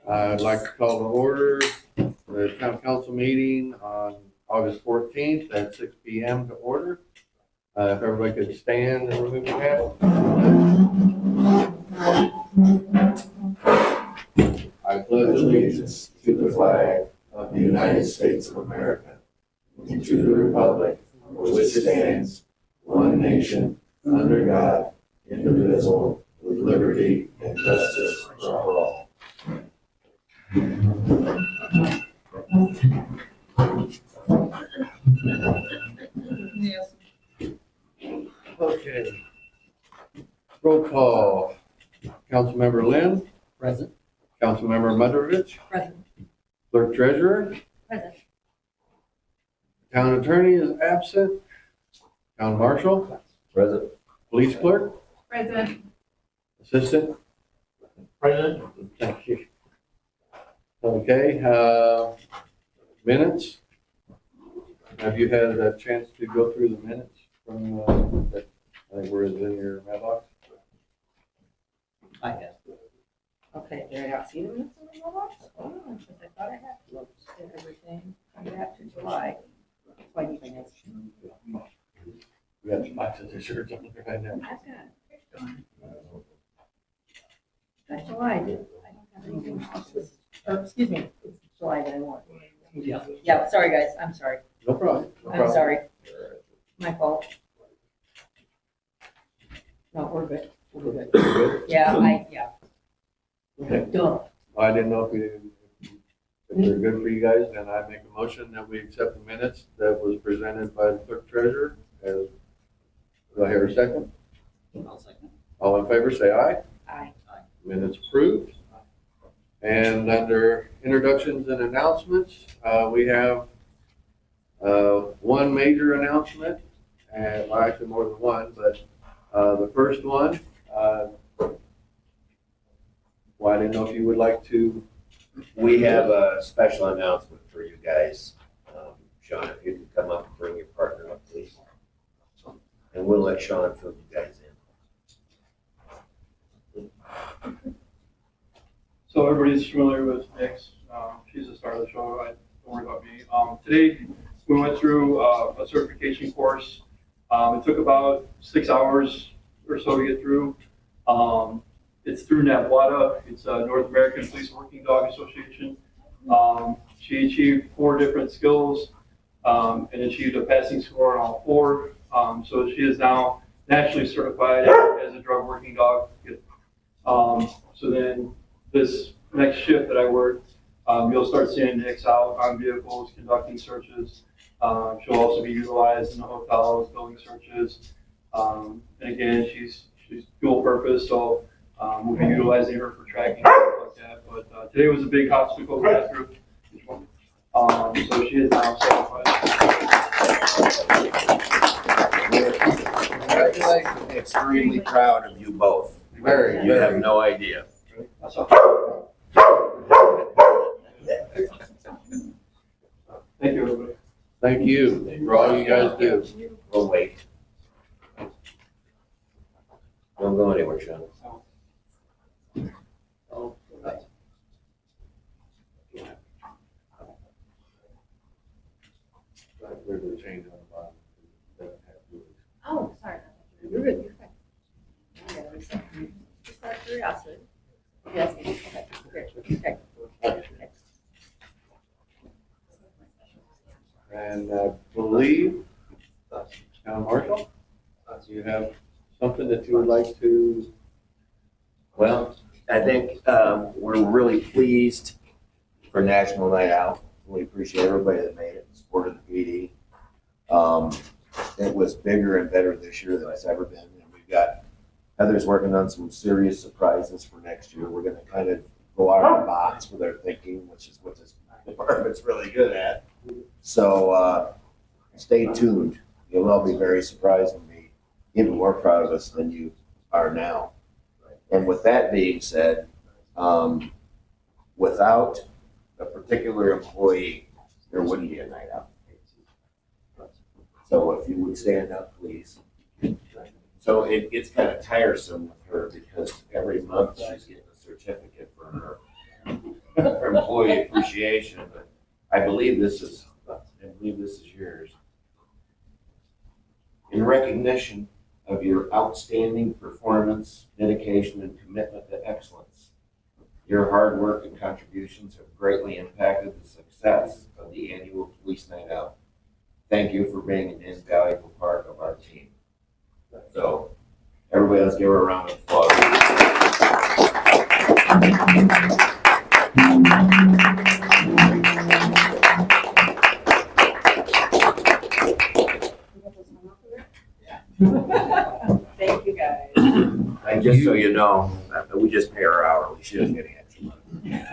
I'd like to call to order the town council meeting on August 14th at 6 p.m. to order. If everybody could stand and remove your hat. I pledge allegiance to the flag of the United States of America and to the republic for which it stands, one nation, under God, indivisible, with liberty and justice for all. Okay. Roll call. Councilmember Lynn. Present. Councilmember Mudrovich. Present. Clerk Treasurer. Present. Town Attorney is absent. Town Marshal. Present. Police Clerk. Present. Assistant. Present. Thank you. Okay, minutes. Have you had a chance to go through the minutes from, that, I think were in your mailbox? I have. Okay, did I not see the minutes in the mailbox? Oh, because I thought I had looked at everything. I got to July. That's why you can ask. We got some boxes of shirts on there right now. I've got it on. That's July, dude. I don't have anything else. Or, excuse me, it's July that I want. Yeah, sorry, guys, I'm sorry. No problem. No I'm problem. sorry. My fault. No, we're good. We're good. Good? Yeah. Okay. Duh. I didn't know if they're good for you guys, then I make a motion that we accept the minutes that was presented by the clerk treasurer. Do I hear a second? I'll second. All in favor, say aye. Aye. Minutes approved. And under introductions and announcements, we have one major announcement, and well, actually more than one, but the first one, well, I didn't know if you would like to. We have a special announcement for you guys. Sean, if you can come up and bring your partner up, please. And we'll let Sean fill you guys in. So everybody's familiar with Nix. She's the star of the show. Don't worry about me. Today, we went through a certification course. It took about 6 hours or so to get through. It's through NAVWADA. It's a North American Police Working Dog Association. She achieved 4 different skills and achieved a passing score on all 4. So she is now nationally certified as a drug working dog. So then this next shift that I work, you'll start seeing Nix out on vehicles conducting searches. She'll also be utilized in the hotels, building searches. And again, she's dual purpose, so we'll be utilizing her for tracking and stuff like that. But today was a big obstacle we got through. So she is now certified. Congratulations. Extremely proud of you both. Very, You have no idea. That's all. Thank you, everybody. Thank you for all you guys do. We'll wait. Don't go anywhere, Sean. There's a change on the bottom. Doesn't have to. Oh, sorry. You're good, you're fine. I gotta reset. Just out of curiosity. Yes, okay. And I believe, Town Marshal, you have something that you would like to? Well, I think we're really pleased for National Night Out. We appreciate everybody that made it, supported the PD. It was bigger and better this year than it's ever been. And we've got Heather's working on some serious surprises for next year. We're going to kind of go out of the box with our thinking, which is what this department's really good at. So stay tuned. You'll all be very surprised and be even more proud of us than you are now. And with that being said, without a particular employee, there wouldn't be a night out. So if you would stand up, please. So it gets kind of tiresome with her because every month she's getting a certificate for her dedication, but I believe this is yours. In recognition of your outstanding performance, dedication, and commitment to excellence, your hard work and contributions have greatly impacted the success of the annual Police Night Out. Thank you for being an invaluable part of our team. So, everybody, let's give her a round of applause. Thank you, guys. And just so you know, we just pay her hourly, she doesn't get extra money.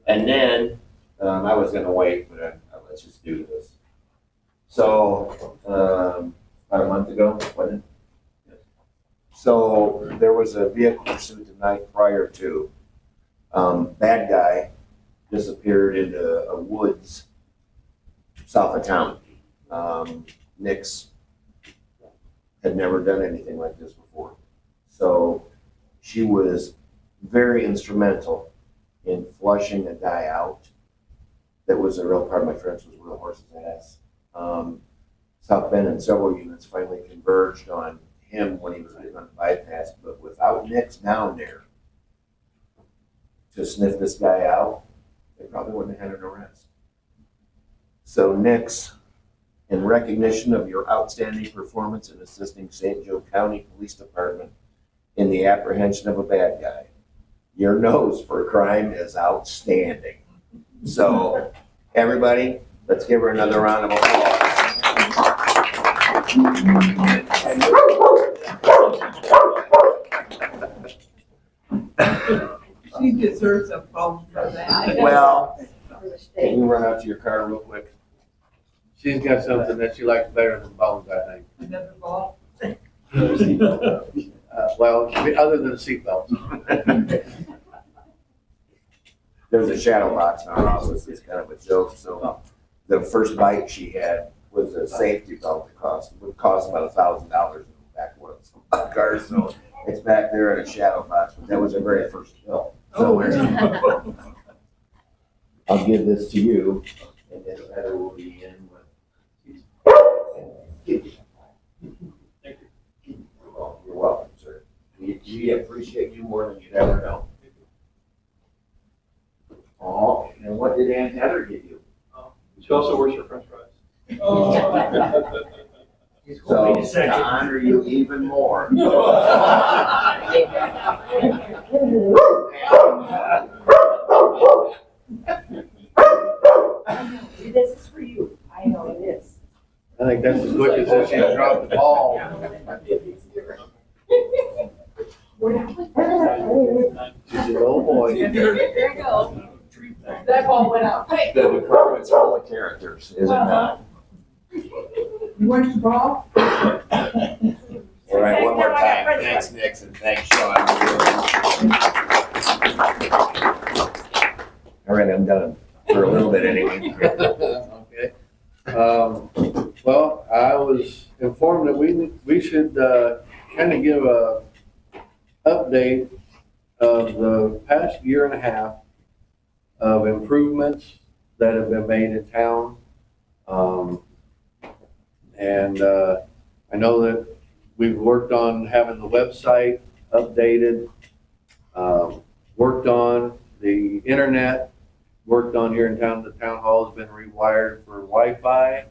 And then, I was gonna wait, but let's just do this. So, about a month ago, wasn't it? So there was a vehicle pursuit the night prior to. Bad guy disappeared into a woods south of town. Nix had never done anything like this before. So she was very instrumental in flushing a guy out. That was a real part of my French was real horse's ass. South Bend and several units finally converged on him when he was getting on the bypass, but without Nix down there to sniff this guy out, they probably wouldn't have had an arrest. So Nix, in recognition of your outstanding performance in assisting St. Joe County Police Department in the apprehension of a bad guy, your nose for crime is outstanding. So everybody, let's give her another round of applause. She deserves a phone for that. Well, For the can state. you run out to your car real quick? She's got something that she likes better than bones, I think. Another ball? Well, other than seatbelts. There's a shadow box in our office, it's kind of a joke, so the first bike she had was a safety belt that would cost about $1,000 back when it was a car, so it's back there in a shadow box, but that was her very first bill. So I'll give this to you, and then Heather will be in with. Well, you're welcome, sir. We appreciate you more than you'd ever know. Oh, and what did Aunt Heather give you? She also works for French fries. So, to honor you even more. This is for you. I know it is. I think that's as quick as if she dropped the ball. She said, oh boy. There you go. That ball went out. Hey. The department's full of characters, is it not? You want the ball? All right, one more time. Thanks, Nixon. Thanks, Sean. All right, I'm done. For a little bit anyway. Okay. Well, I was informed that we should kind of give a update of the past year and a half of improvements that have been made in town. And I know that we've worked on having the website updated, worked on the internet, worked on here in town. The town hall has been rewired for Wi-Fi,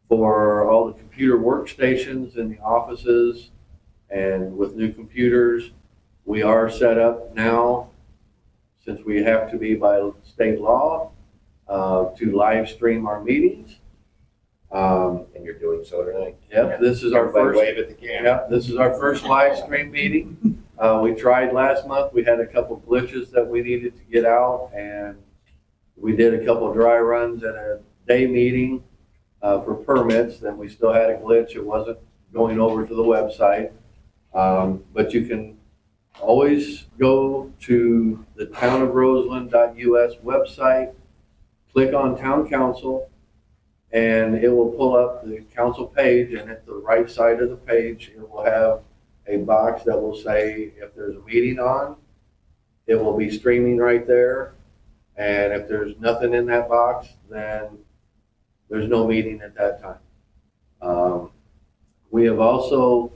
for all the computer workstations in the offices, and with new computers. We are set up now, since we have to be by state law, to live stream our meetings. And you're doing so tonight? Yep, this is our Everybody first. wave at the camera. Yep, this is our first live stream meeting. We tried last month. We had a couple glitches that we needed to get out, and we did a couple dry runs at a day meeting for permits. Then we still had a glitch. It wasn't going over to the website. But you can always go to the townofroseland.us website, click on Town Council, and it will pull up the council page, and at the right side of the page, it will have a box that will say if there's a meeting on, it will be streaming right there. And if there's nothing in that box, then there's no meeting at that time. We have also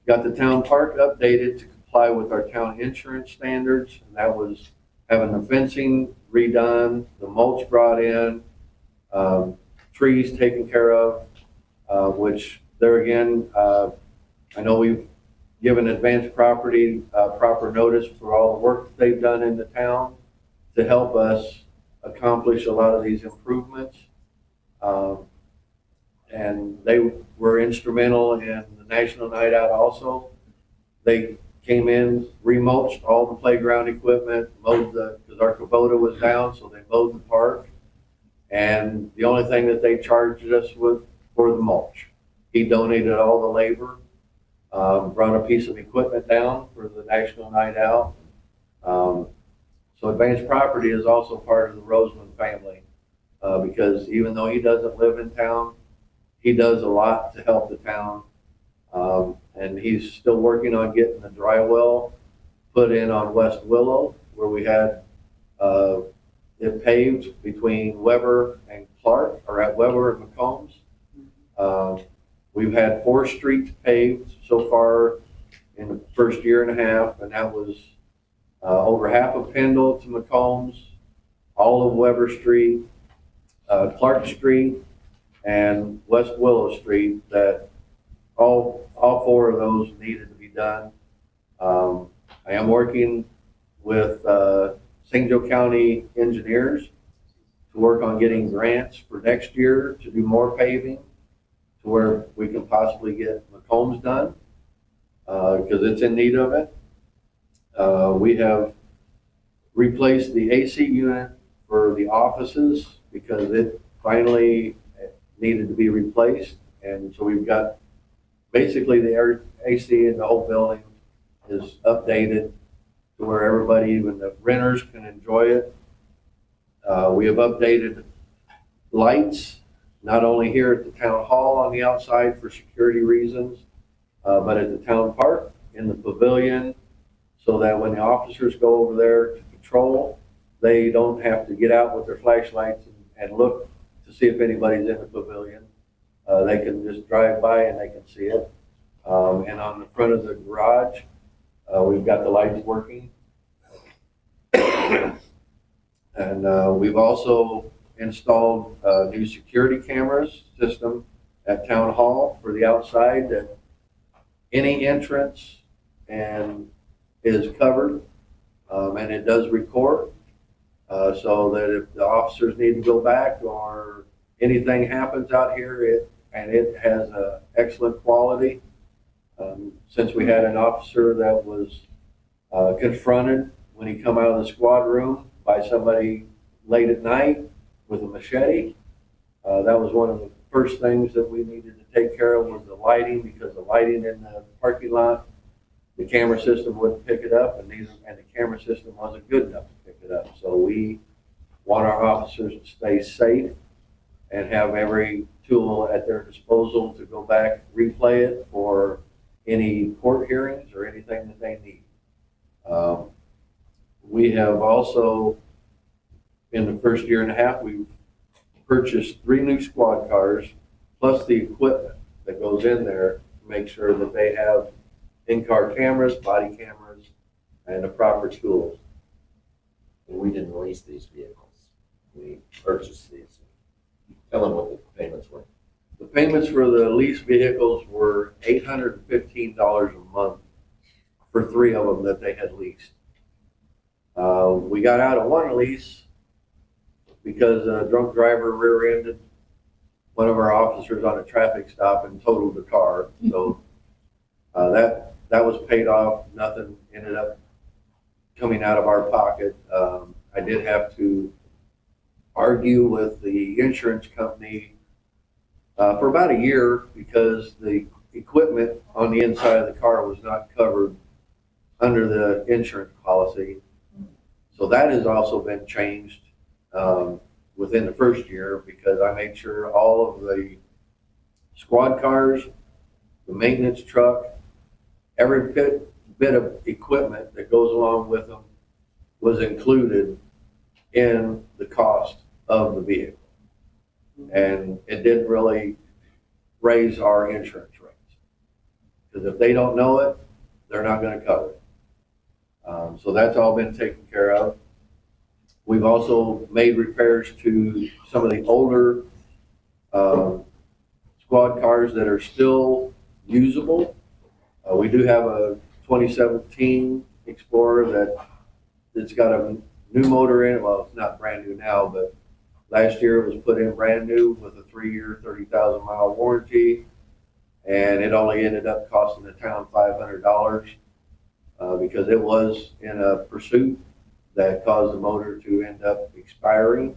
got the town park updated to comply with our town insurance standards. And that was having the fencing redone, the mulch brought in, trees taken care of, which there again, I know we've given advanced property proper notice for all the work that they've done in the town to help us accomplish a lot of these improvements. And they were instrumental in the National Night Out also. They came in, remulched all the playground equipment, because our Kubota was down, so they mowed the park. And the only thing that they charged us with for the mulch. He donated all the labor, brought a piece of equipment down for the National Night Out. So Advanced Property is also part of the Roseman family, because even though he doesn't live in town, he does a lot to help the town. And he's still working on getting the dry well put in on West Willow, where we had it paved between Weber and Clark, or at Weber and McCombs. We've had 4 streets paved so far in the first year and a half, and that was over half of Pendle to McCombs, all of Weber Street, Clark Street, and West Willow Street. That all 4 of those needed to be done. I am working with St. Joe County engineers to work on getting grants for next year to do more paving, to where we can possibly get McCombs done, because it's in need of it. We have replaced the AC unit for the offices because it finally needed to be replaced. And so we've got basically the AC in the whole building is updated to where everybody, even the renters, can enjoy it. We have updated lights, not only here at the town hall on the outside for security reasons, but at the town park, in the pavilion, so that when the officers go over there to patrol, they don't have to get out with their flashlights and look to see if anybody's in the pavilion. They can just drive by and they can see it. And on the front of the garage, we've got the lights working. And we've also installed a new security cameras system at Town Hall for the outside, that any entrance and is covered, and it does record, so that if the officers need to go back or anything happens out here, it has a excellent quality. Since we had an officer that was confronted when he come out of the squad room by somebody late at night with a machete, that was one of the first things that we needed to take care of, was the lighting, because the lighting in the parking lot, the camera system wouldn't pick it up, and the camera system wasn't good enough to pick it up. So we want our officers to stay safe and have every tool at their disposal to go back, replay it for any court hearings or anything that they need. We have also, in the first year and a half, we've purchased 3 new squad cars, plus the equipment that goes in there to make sure that they have in-car cameras, body cameras, and the proper tools. And we didn't lease these vehicles. We purchased these. Tell them what the payments were. The payments for the lease vehicles were $815 a month for 3 of them that they had leased. We got out of one lease because a drunk driver rear-ended one of our officers on a traffic stop and totaled the car. So that was paid off. Nothing ended up coming out of our pocket. I did have to argue with the insurance company for about a year, because the equipment on the inside of the car was not covered under the insurance policy. So that has also been changed within the first year, because I made sure all of the squad cars, the maintenance truck, every bit of equipment that goes along with them was included in the cost of the vehicle. And it didn't really raise our insurance rates. Because if they don't know it, they're not gonna cover it. So that's all been taken care of. We've also made repairs to some of the older squad cars that are still usable. We do have a 2017 Explorer that's got a new motor in it. Well, it's not brand new now, but last year it was put in brand new with a 3-year, 30,000-mile warranty. And it only ended up costing the town $500 because it was in a pursuit that caused the motor to end up expiring.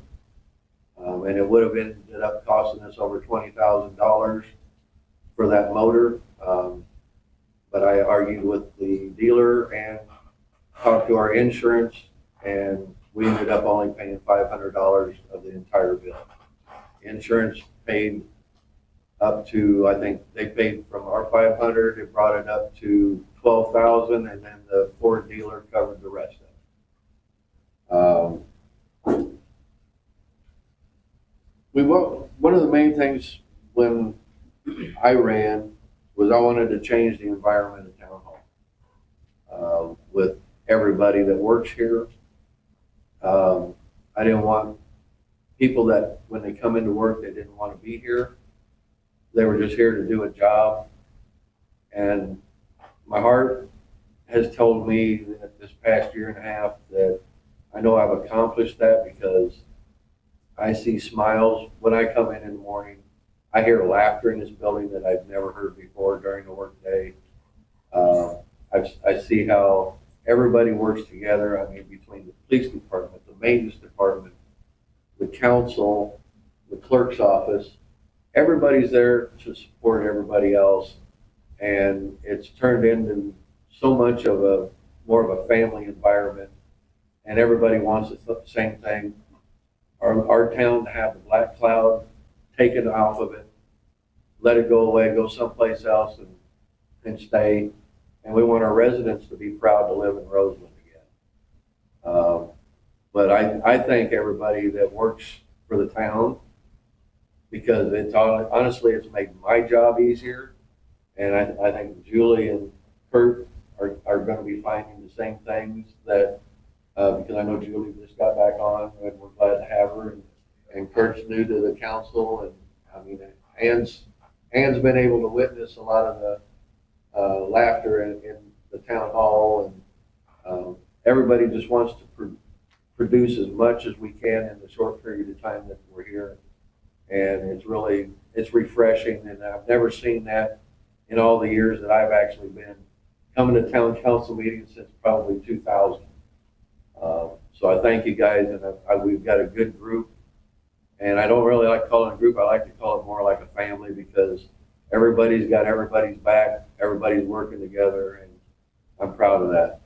And it would have ended up costing us over $20,000 for that motor. But I argued with the dealer and talked to our insurance, and we ended up only paying $500 of the entire bill. Insurance paid up to, I think they paid from our $500, it brought it up to $12,000, and then the Ford dealer covered the rest of it. One of the main things when I ran was I wanted to change the environment of town hall with everybody that works here. I didn't want people that when they come into work, they didn't want to be here. They were just here to do a job. And my heart has told me that this past year and a half that I know I've accomplished that because I see smiles when I come in the morning. I hear laughter in this building that I've never heard before during the workday. I see how everybody works together. I mean, between the police department, the maintenance department, the council, the clerk's office, everybody's there to support everybody else. And it's turned into so much of more of a family environment. And everybody wants the same thing. Our town to have the black cloud taken off of it, let it go away, go someplace else and stay. And we want our residents to be proud to live in Roseland again. But I thank everybody that works for the town because honestly, it's made my job easier. And I think Julie and Kurt are going to be finding the same things that, because I know Julie just got back on and we're glad to have her. And Kurt's new to the council. And I mean, Ann's been able to witness a lot of the laughter in the town hall. And everybody just wants to produce as much as we can in the short period of time that we're here. And it's refreshing. And I've never seen that in all the years that I've actually been coming to town council meetings since probably 2000. So I thank you guys, and we've got a good group. And I don't really like calling it a group. I like to call it more like a family because everybody's got everybody's back. Everybody's working together, and I'm proud of that.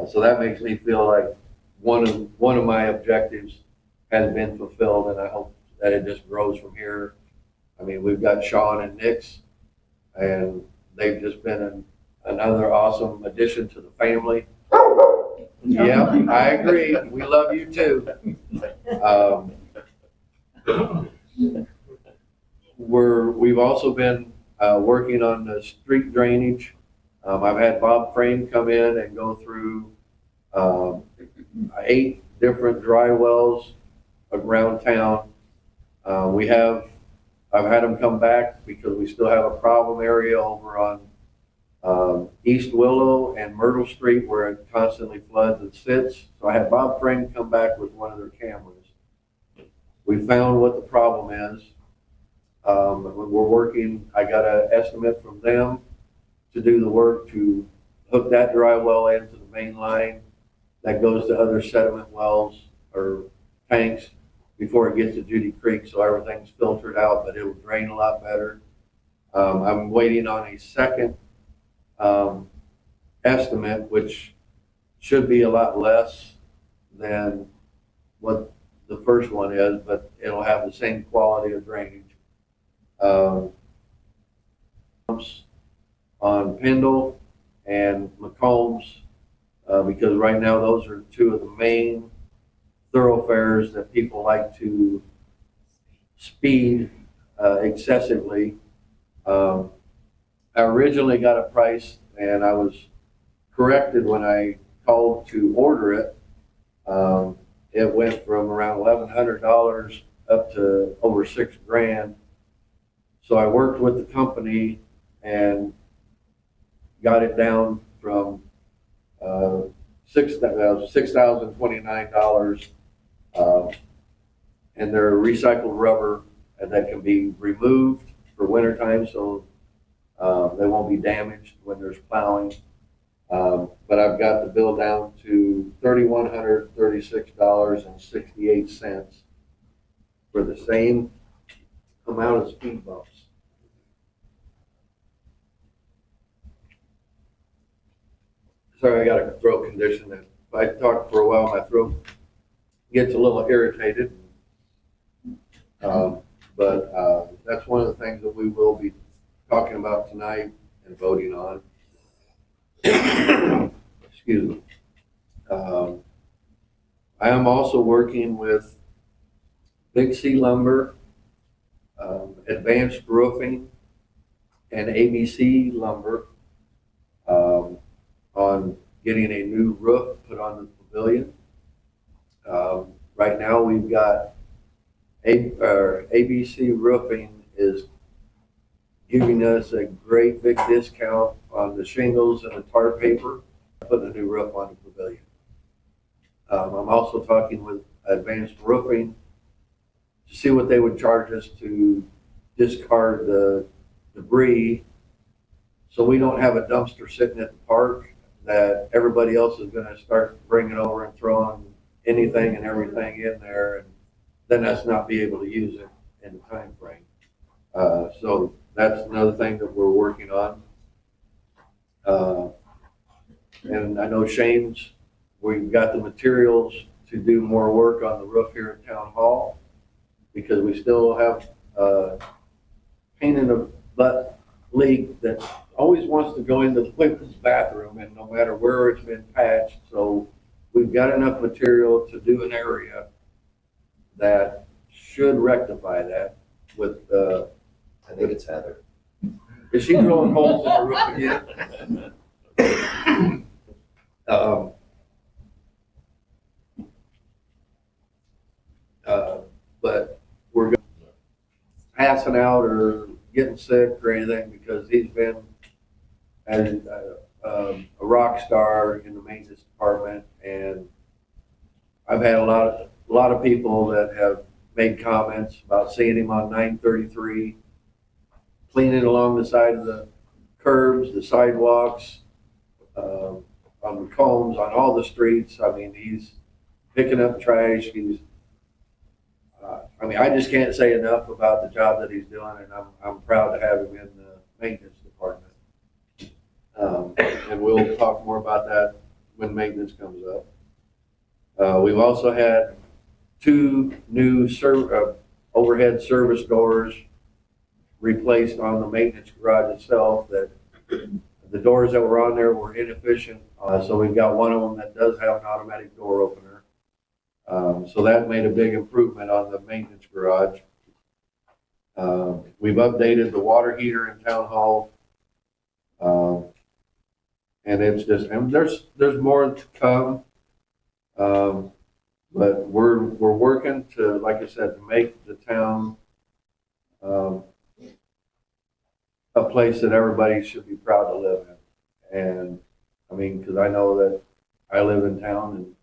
So that makes me feel like one of my objectives has been fulfilled, and I hope that it just grows from here. I mean, we've got Sean and Nix, and they've just been another awesome addition to the family. Yeah, I agree. We love you too. We've also been working on the street drainage. I've had Bob Frame come in and go through 8 different dry wells around town. I've had them come back because we still have a problem area over on East Willow and Myrtle Street where it constantly floods and sits. So I had Bob Frame come back with one of their cameras. We found what the problem is. We're working, I got an estimate from them to do the work to hook that dry well into the main line that goes to other sediment wells or tanks before it gets to Judy Creek, so everything's filtered out, but it'll drain a lot better. I'm waiting on a second estimate, which should be a lot less than what the first one is, but it'll have the same quality of drainage. On Pendle and McCombs, because right now those are 2 of the main thoroughfares that people like to speed excessively. I originally got a price, and I was corrected when I called to order it. It went from around $1,100 up to over $6,000. So I worked with the company and got it down from $6,029. And they're recycled rubber that can be removed for wintertime, so they won't be damaged when there's plowing. But I've got the bill down to $3,136.68 for the same amount of speed bumps. Sorry, I got a throat condition, and if I talk for a while, my throat gets a little irritated. But that's one of the things that we will be talking about tonight and voting on. Excuse me. I am also working with Big C Lumber, Advanced Roofing, and ABC Lumber on getting a new roof put on the pavilion. Right now, we've got ABC Roofing is giving us a great big discount on the shingles and the tar paper, putting a new roof on the pavilion. I'm also talking with Advanced Roofing to see what they would charge us to discard the debris, so we don't have a dumpster sitting at the park that everybody else is going to start bringing over and throwing anything and everything in there, and then us not be able to use it in the time frame. So that's another thing that we're working on. And I know Shane's, we've got the materials to do more work on the roof here at Town Hall, because we still have a pain in the butt leak that always wants to go into the women's bathroom, and no matter where it's been patched. So we've got enough material to do an area that should rectify that with, I think it's Heather. is she drilling holes in the roof again? But we're passing out or getting sick or anything, because he's been a rock star in the maintenance department, and I've had a lot of people that have made comments about seeing him on 933, cleaning along the side of the curbs, the sidewalks, on the combs, on all the streets. I mean, he's picking up trash. I just can't say enough about the job that he's doing, and I'm proud to have him in the maintenance department. And we'll talk more about that when maintenance comes up. We've also had 2 new overhead service doors replaced on the maintenance garage itself. That the doors that were on there were inefficient, so we've got one of them that does have an automatic door opener. So that made a big improvement on the maintenance garage. We've updated the water heater in Town Hall. And it's just, and there's more to come. But we're working to, like I said, to make the town a place that everybody should be proud to live in. And I mean, because I know that I live in town, and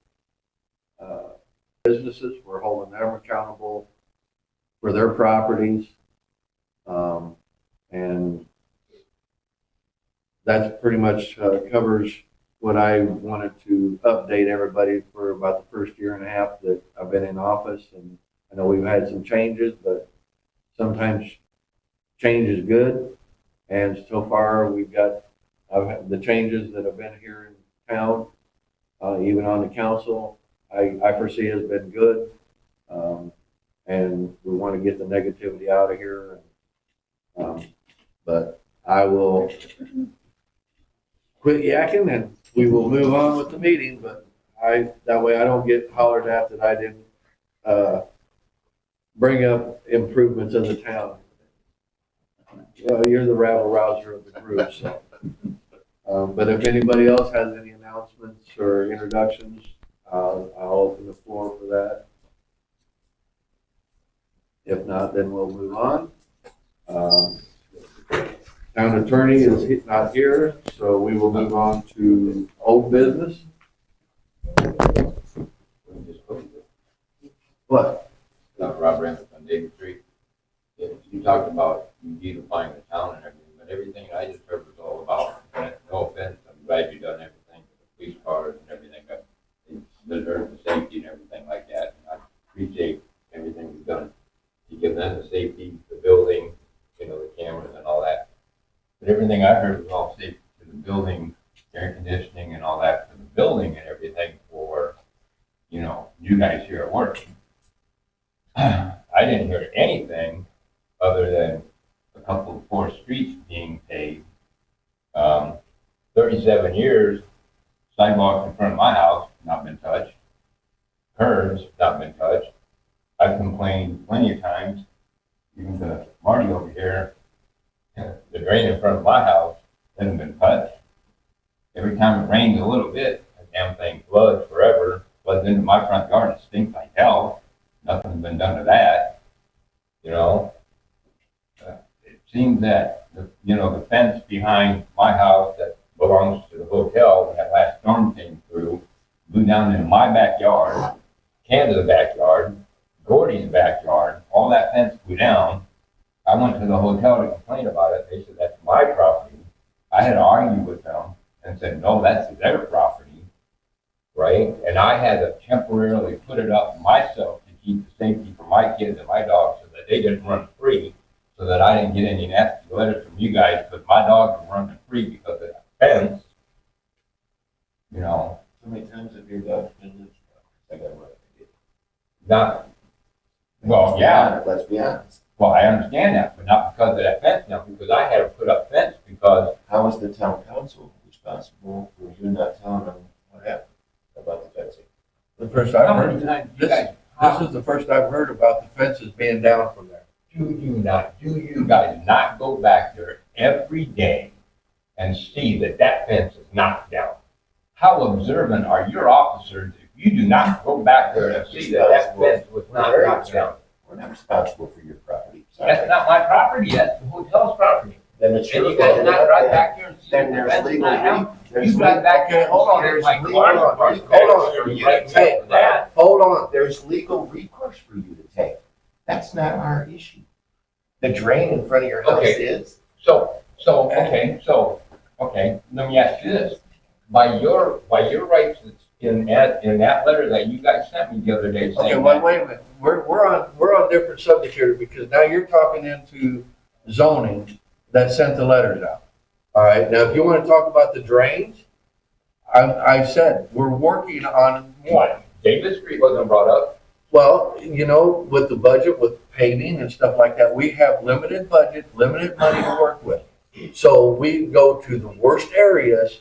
businesses, we're holding them accountable for their properties. And that's pretty much covers what I wanted to update everybody for about the first year and a half that I've been in office. And I know we've had some changes, but sometimes change is good. And so far I've had the changes that have been here in town, even on the council, I foresee has been good. And we want to get the negativity out of here. But I will quit yakking and we will move on with the meeting. But that way I don't get hollered at that I didn't, bring up improvements in the town. Well, you're the rabble rouser of the group, so. But if anybody else has any announcements or introductions, I'll open the floor for that. If not, then we'll move on. Town attorney is not here, so we will move on to old business. What? Rob Randolph on David Street. You talked about beautifying the town and everything, but everything I just heard was all about, no offense, I'm glad you've done everything, the police cars and everything, deserve the safety and everything like that. And I appreciate everything you've done to give them the safety, the building, the cameras and all that. But everything I heard was all safe to the building, air conditioning and all that for the building and everything for, you guys here at work. I didn't hear anything other than a couple of poor streets being paved. 37 years, sidewalk in front of my house, not been touched. Curbs, not been touched. I've complained plenty of times, even to Marty over here, the drain in front of my house hasn't been touched. Every time it rains a little bit, the damn thing floods forever, floods into my front yard, it stinks like hell. Nothing's been done to that, It seems that, the fence behind my house that belongs to the hotel, when that last storm came through, blew down into my backyard, Canada's backyard, Gordy's backyard, all that fence blew down. I went to the hotel to complain about it. They said, that's my property. I had to argue with them and said, no, that's their property, right? And I had to temporarily put it up myself to keep the safety for my kids and my dogs so that they didn't run free, so that I didn't get any nasty letters from you guys because my dogs were running free because of that fence. How many times have your dog been this? I got what I did. Not, well, yeah, Let's be honest. well, I understand that, but not because of that fence now, because I had to put up fence because, How is the town council responsible for you not telling them what happened about the fencing? The first how I've many heard, times you guys, this is the first I've heard about the fences being down from there. do you guys not go back there every day and see that that fence is knocked down? How observant are your officers if you do not go back there and see that that fence was not knocked down? We're not responsible for your property. That's not my property, that's the hotel's property. Then it's And your you guys fault. not drive back there and see Then the there's fence is legal, not down? there's You drive back there Okay, and hold on, see there's like legal- cars hold on, parked hold there, on. so you ain't paying for that. Hold on. There's legal recourse for you to take. That's not our issue. The drain in front of your house Okay. is. Okay, let me ask you this. By your rights in that letter that you guys sent me the other day Okay, saying wait that, a minute. We're on different subject here because now you're talking into zoning that sent the letters out. All right, now if you want to talk about the drains, I said, we're working on one. what, Davis Street wasn't brought up? Well, with the budget, with paving and stuff like that, we have limited budget, limited money to work with. So we go to the worst areas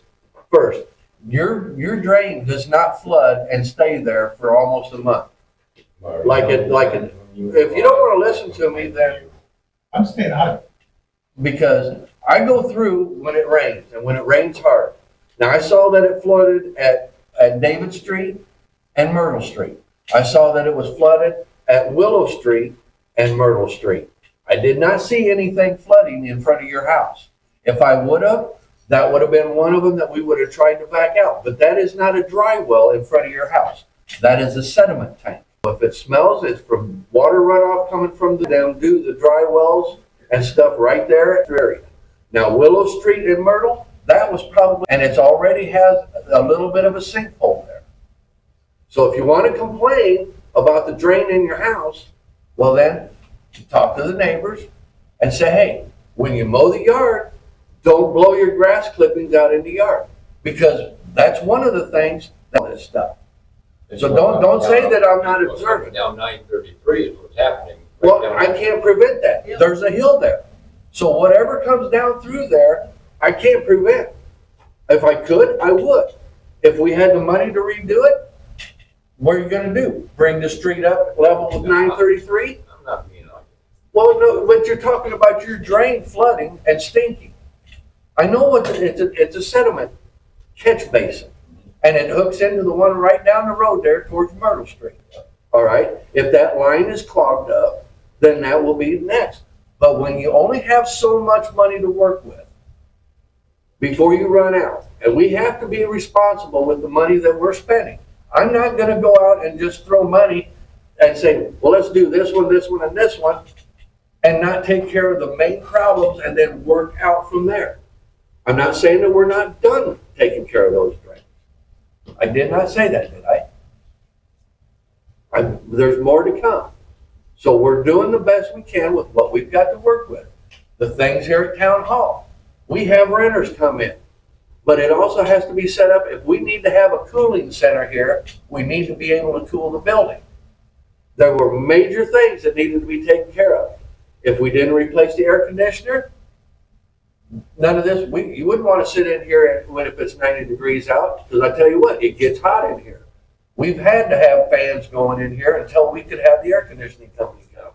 first. Your drain does not flood and stay there for almost a month. If you don't want to listen to me, then I'm staying out of it. because I go through when it rains and when it rains hard. Now, I saw that it flooded at David Street and Myrtle Street. I saw that it was flooded at Willow Street and Myrtle Street. I did not see anything flooding in front of your house. If I would have, that would have been one of them that we would have tried to back out. But that is not a dry well in front of your house. That is a sediment tank. If it smells, it's from water runoff coming from them, do the dry wells and stuff right there at the area. Now, Willow Street in Myrtle, that was probably, and it's already has a little bit of a sinkhole there. So if you want to complain about the drain in your house, well then, talk to the neighbors and say, hey, when you mow the yard, don't blow your grass clippings out in the yard. Because that's one of the things, that this stuff. So don't say that I'm not observant. Down 933 is what's happening. Well, I can't prevent that. There's a hill there. So whatever comes down through there, I can't prevent. If I could, I would. If we had the money to redo it, what are you gonna do? Bring the street up level with 933? I'm not being like. Well, no, but you're talking about your drain flooding and stinking. I know it's a sediment catch basin, and it hooks into the one right down the road there towards Myrtle Street. All right, if that line is clogged up, then that will be next. But when you only have so much money to work with, before you run out, and we have to be responsible with the money that we're spending. I'm not gonna go out and just throw money and say, well, let's do this one, and this one, and not take care of the main problems and then work out from there. I'm not saying that we're not done taking care of those drains. I did not say that, did I? There's more to come. So we're doing the best we can with what we've got to work with. The things here at Town Hall, we have renters come in, but it also has to be set up. If we need to have a cooling center here, we need to be able to cool the building. There were major things that needed to be taken care of. If we didn't replace the air conditioner, none of this, you wouldn't want to sit in here if it's 90 degrees out, because I tell you what, it gets hot in here. We've had to have fans going in here until we could have the air conditioning company come.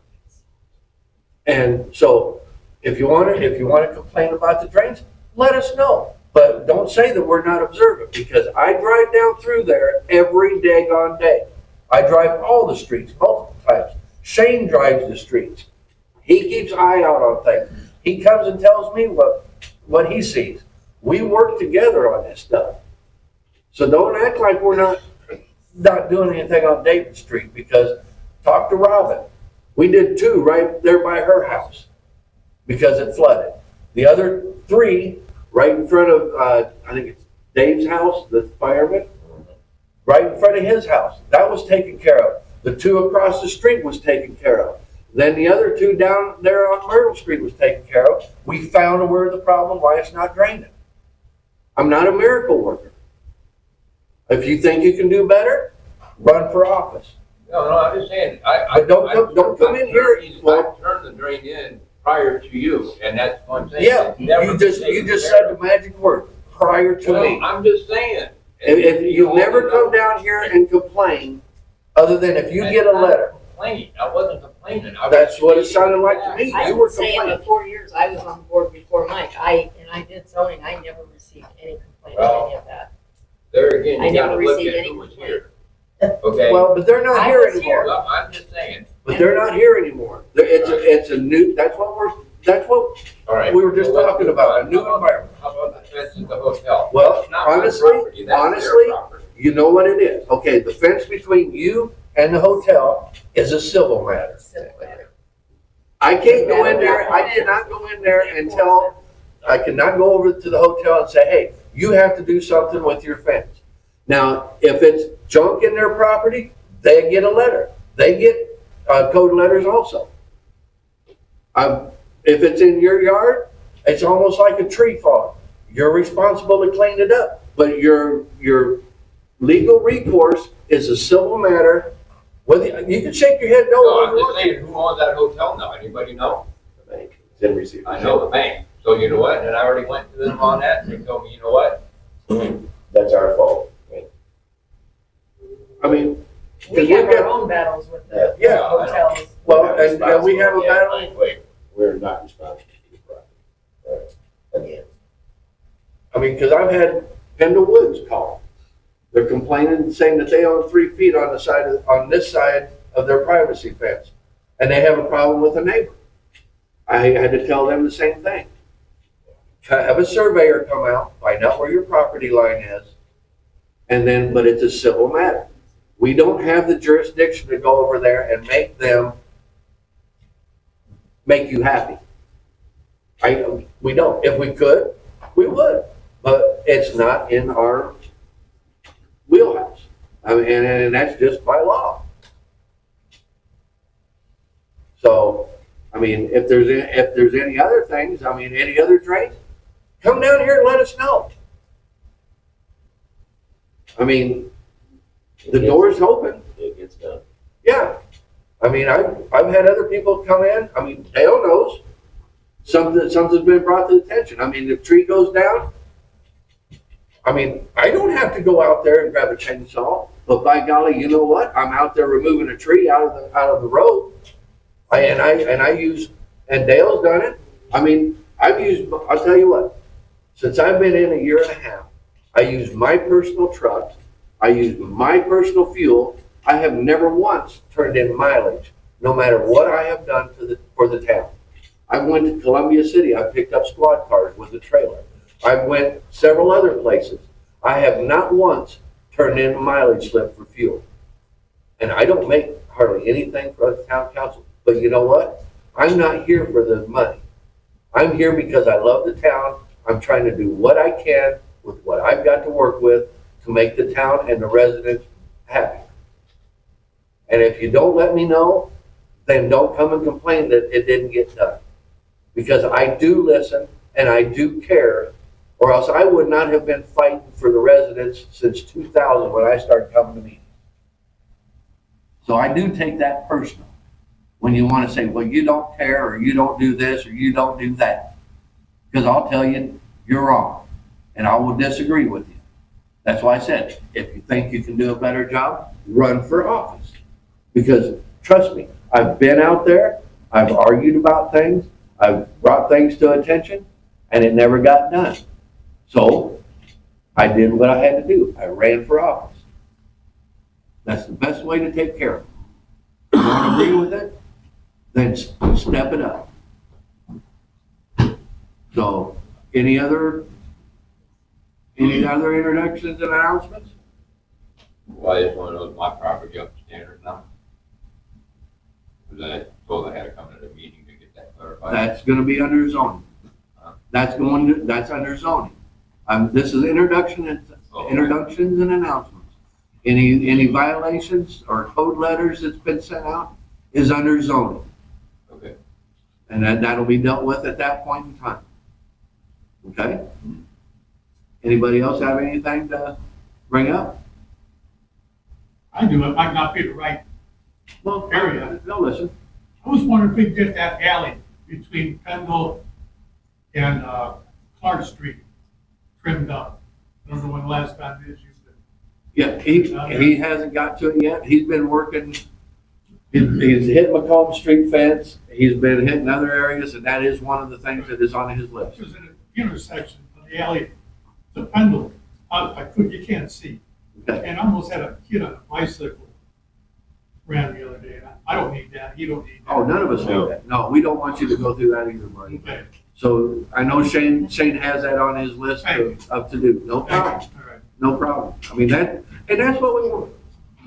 And so if you want to complain about the drains, let us know. But don't say that we're not observant, because I drive down through there every daggone day. I drive all the streets multiple times. Shane drives the streets. He keeps eye out on things. He comes and tells me what he sees. We work together on this stuff. So don't act like we're not doing anything on David Street, because talk to Robin. We did 2 right there by her house because it flooded. The other 3 right in front of, I think it's Dave's house, the fireman, right in front of his house. That was taken care of. The 2 across the street was taken care of. Then the other 2 down there on Myrtle Street was taken care of. We found where the problem, why it's not draining. I'm not a miracle worker. If you think you can do better, run for office. No, I'm just saying, But don't come in here. I turned the drain in prior to you, and that's what I'm saying. Yeah, Never you been just taken said care the of. magic word, prior to Well, me. I'm just saying. If you never come down here and complain, other than if you get a letter. I wasn't complaining. I was That's what it sounded like to me. I You were would say in the complaining. 4 years I was on board before Mike, I did zoning, I never received any complaint on any of that. There again, I you never gotta look received at any who was complaint. here. Okay? Well, but they're not I here was here. anymore. Well, I'm just saying, But they're not here anymore. It's a new, that's what all right. we were just Well, talking about, a new how environment. How about the fence at the hotel? Well, That's not my honestly, property, that's their honestly, property. you know what it is. Okay, the fence between you and the hotel is a civil matter. I can't go in there, I cannot go in there and I cannot go over to the hotel and say, hey, you have to do something with your fence. Now, if it's junk in their property, they get a letter. They get code letters also. If it's in your yard, it's almost like a tree farm. You're responsible to clean it up, but your legal recourse is a civil matter. Whether you can shake your head no. No, I'm just saying, who owns that hotel now? Anybody know? The bank. It's in receipt. I know the bank. So you know what? And I already went to them on that, and they told me, you know what? That's our fault. Right? I mean, We have our own battles with the Yeah. hotels. well, and we have a battle. We're not responsible for the property. Right. Again. I mean, because I've had Pendle Woods call. They're complaining, saying that they own 3 feet on this side of their privacy fence, and they have a problem with a neighbor. I had to tell them the same thing. Have a surveyor come out, find out where your property line is, and then, but it's a civil matter. We don't have the jurisdiction to go over there and make you happy. We don't. If we could, we would, but it's not in our wheelhouse. I mean, and that's just by law. So, I mean, if there's any other things, I mean, any other drains, come down here and let us know. I mean, the door's open. It gets done. Yeah. I mean, I've had other people come in. I mean, Dale knows something's been brought to the attention. I mean, the tree goes down, I mean, I don't have to go out there and grab a chainsaw, but by golly, you know what? I'm out there removing a tree out of the road. And Dale's done it. I mean, I'll tell you what, since I've been in a year and a half, I use my personal truck, I use my personal fuel. I have never once turned in mileage, no matter what I have done for the town. I went to Columbia City, I picked up squad cars with a trailer. I went several other places. I have not once turned in a mileage slip for fuel. And I don't make hardly anything for the town council. But you know what? I'm not here for the money. I'm here because I love the town. I'm trying to do what I can with what I've got to work with to make the town and the residents happy. And if you don't let me know, then don't come and complain that it didn't get done. Because I do listen and I do care, or else I would not have been fighting for the residents since 2000 when I started coming to meetings. So I do take that personal when you want to say, well, you don't care, or you don't do this, or you don't do that. Because I'll tell you, you're wrong, and I will disagree with you. That's why I said, if you think you can do a better job, run for office. Because trust me, I've been out there, I've argued about things, I've brought things to attention, and it never got done. So I did what I had to do. I ran for office. That's the best way to take care of it. You don't agree with it? Then step it up. So, any other introductions and announcements? Well, I just want to know, is my property up to standard now? Because I told I had to come to the meeting to get that clarified. That's gonna be under zoning. That's under zoning. This is introductions and announcements. Any violations or code letters that's been sent out is under zoning. Okay. And that'll be dealt with at that point in time. Okay? Anybody else have anything to bring up? I do, it might not be the right Well, area. no, listen. I was wondering if we could get that alley between Pendle and Clark Street trimmed up. I don't know when the last time it is. Yeah, he hasn't got to it yet. He's been working, he's hit Macomb Street fence. He's been hitting other areas, and that is one of the things that is on his list. There's an intersection of the alley, the Pendle, you can't see. Okay. And I almost had a kid on a bicycle ran the other day. And I don't need that, you don't need that. Oh, none of us do that. No, we don't want you to go through that either, Marty. Okay, So I know Shane has that on his list of to do. No thank problem. you. All right. No problem. I mean, that's what we want.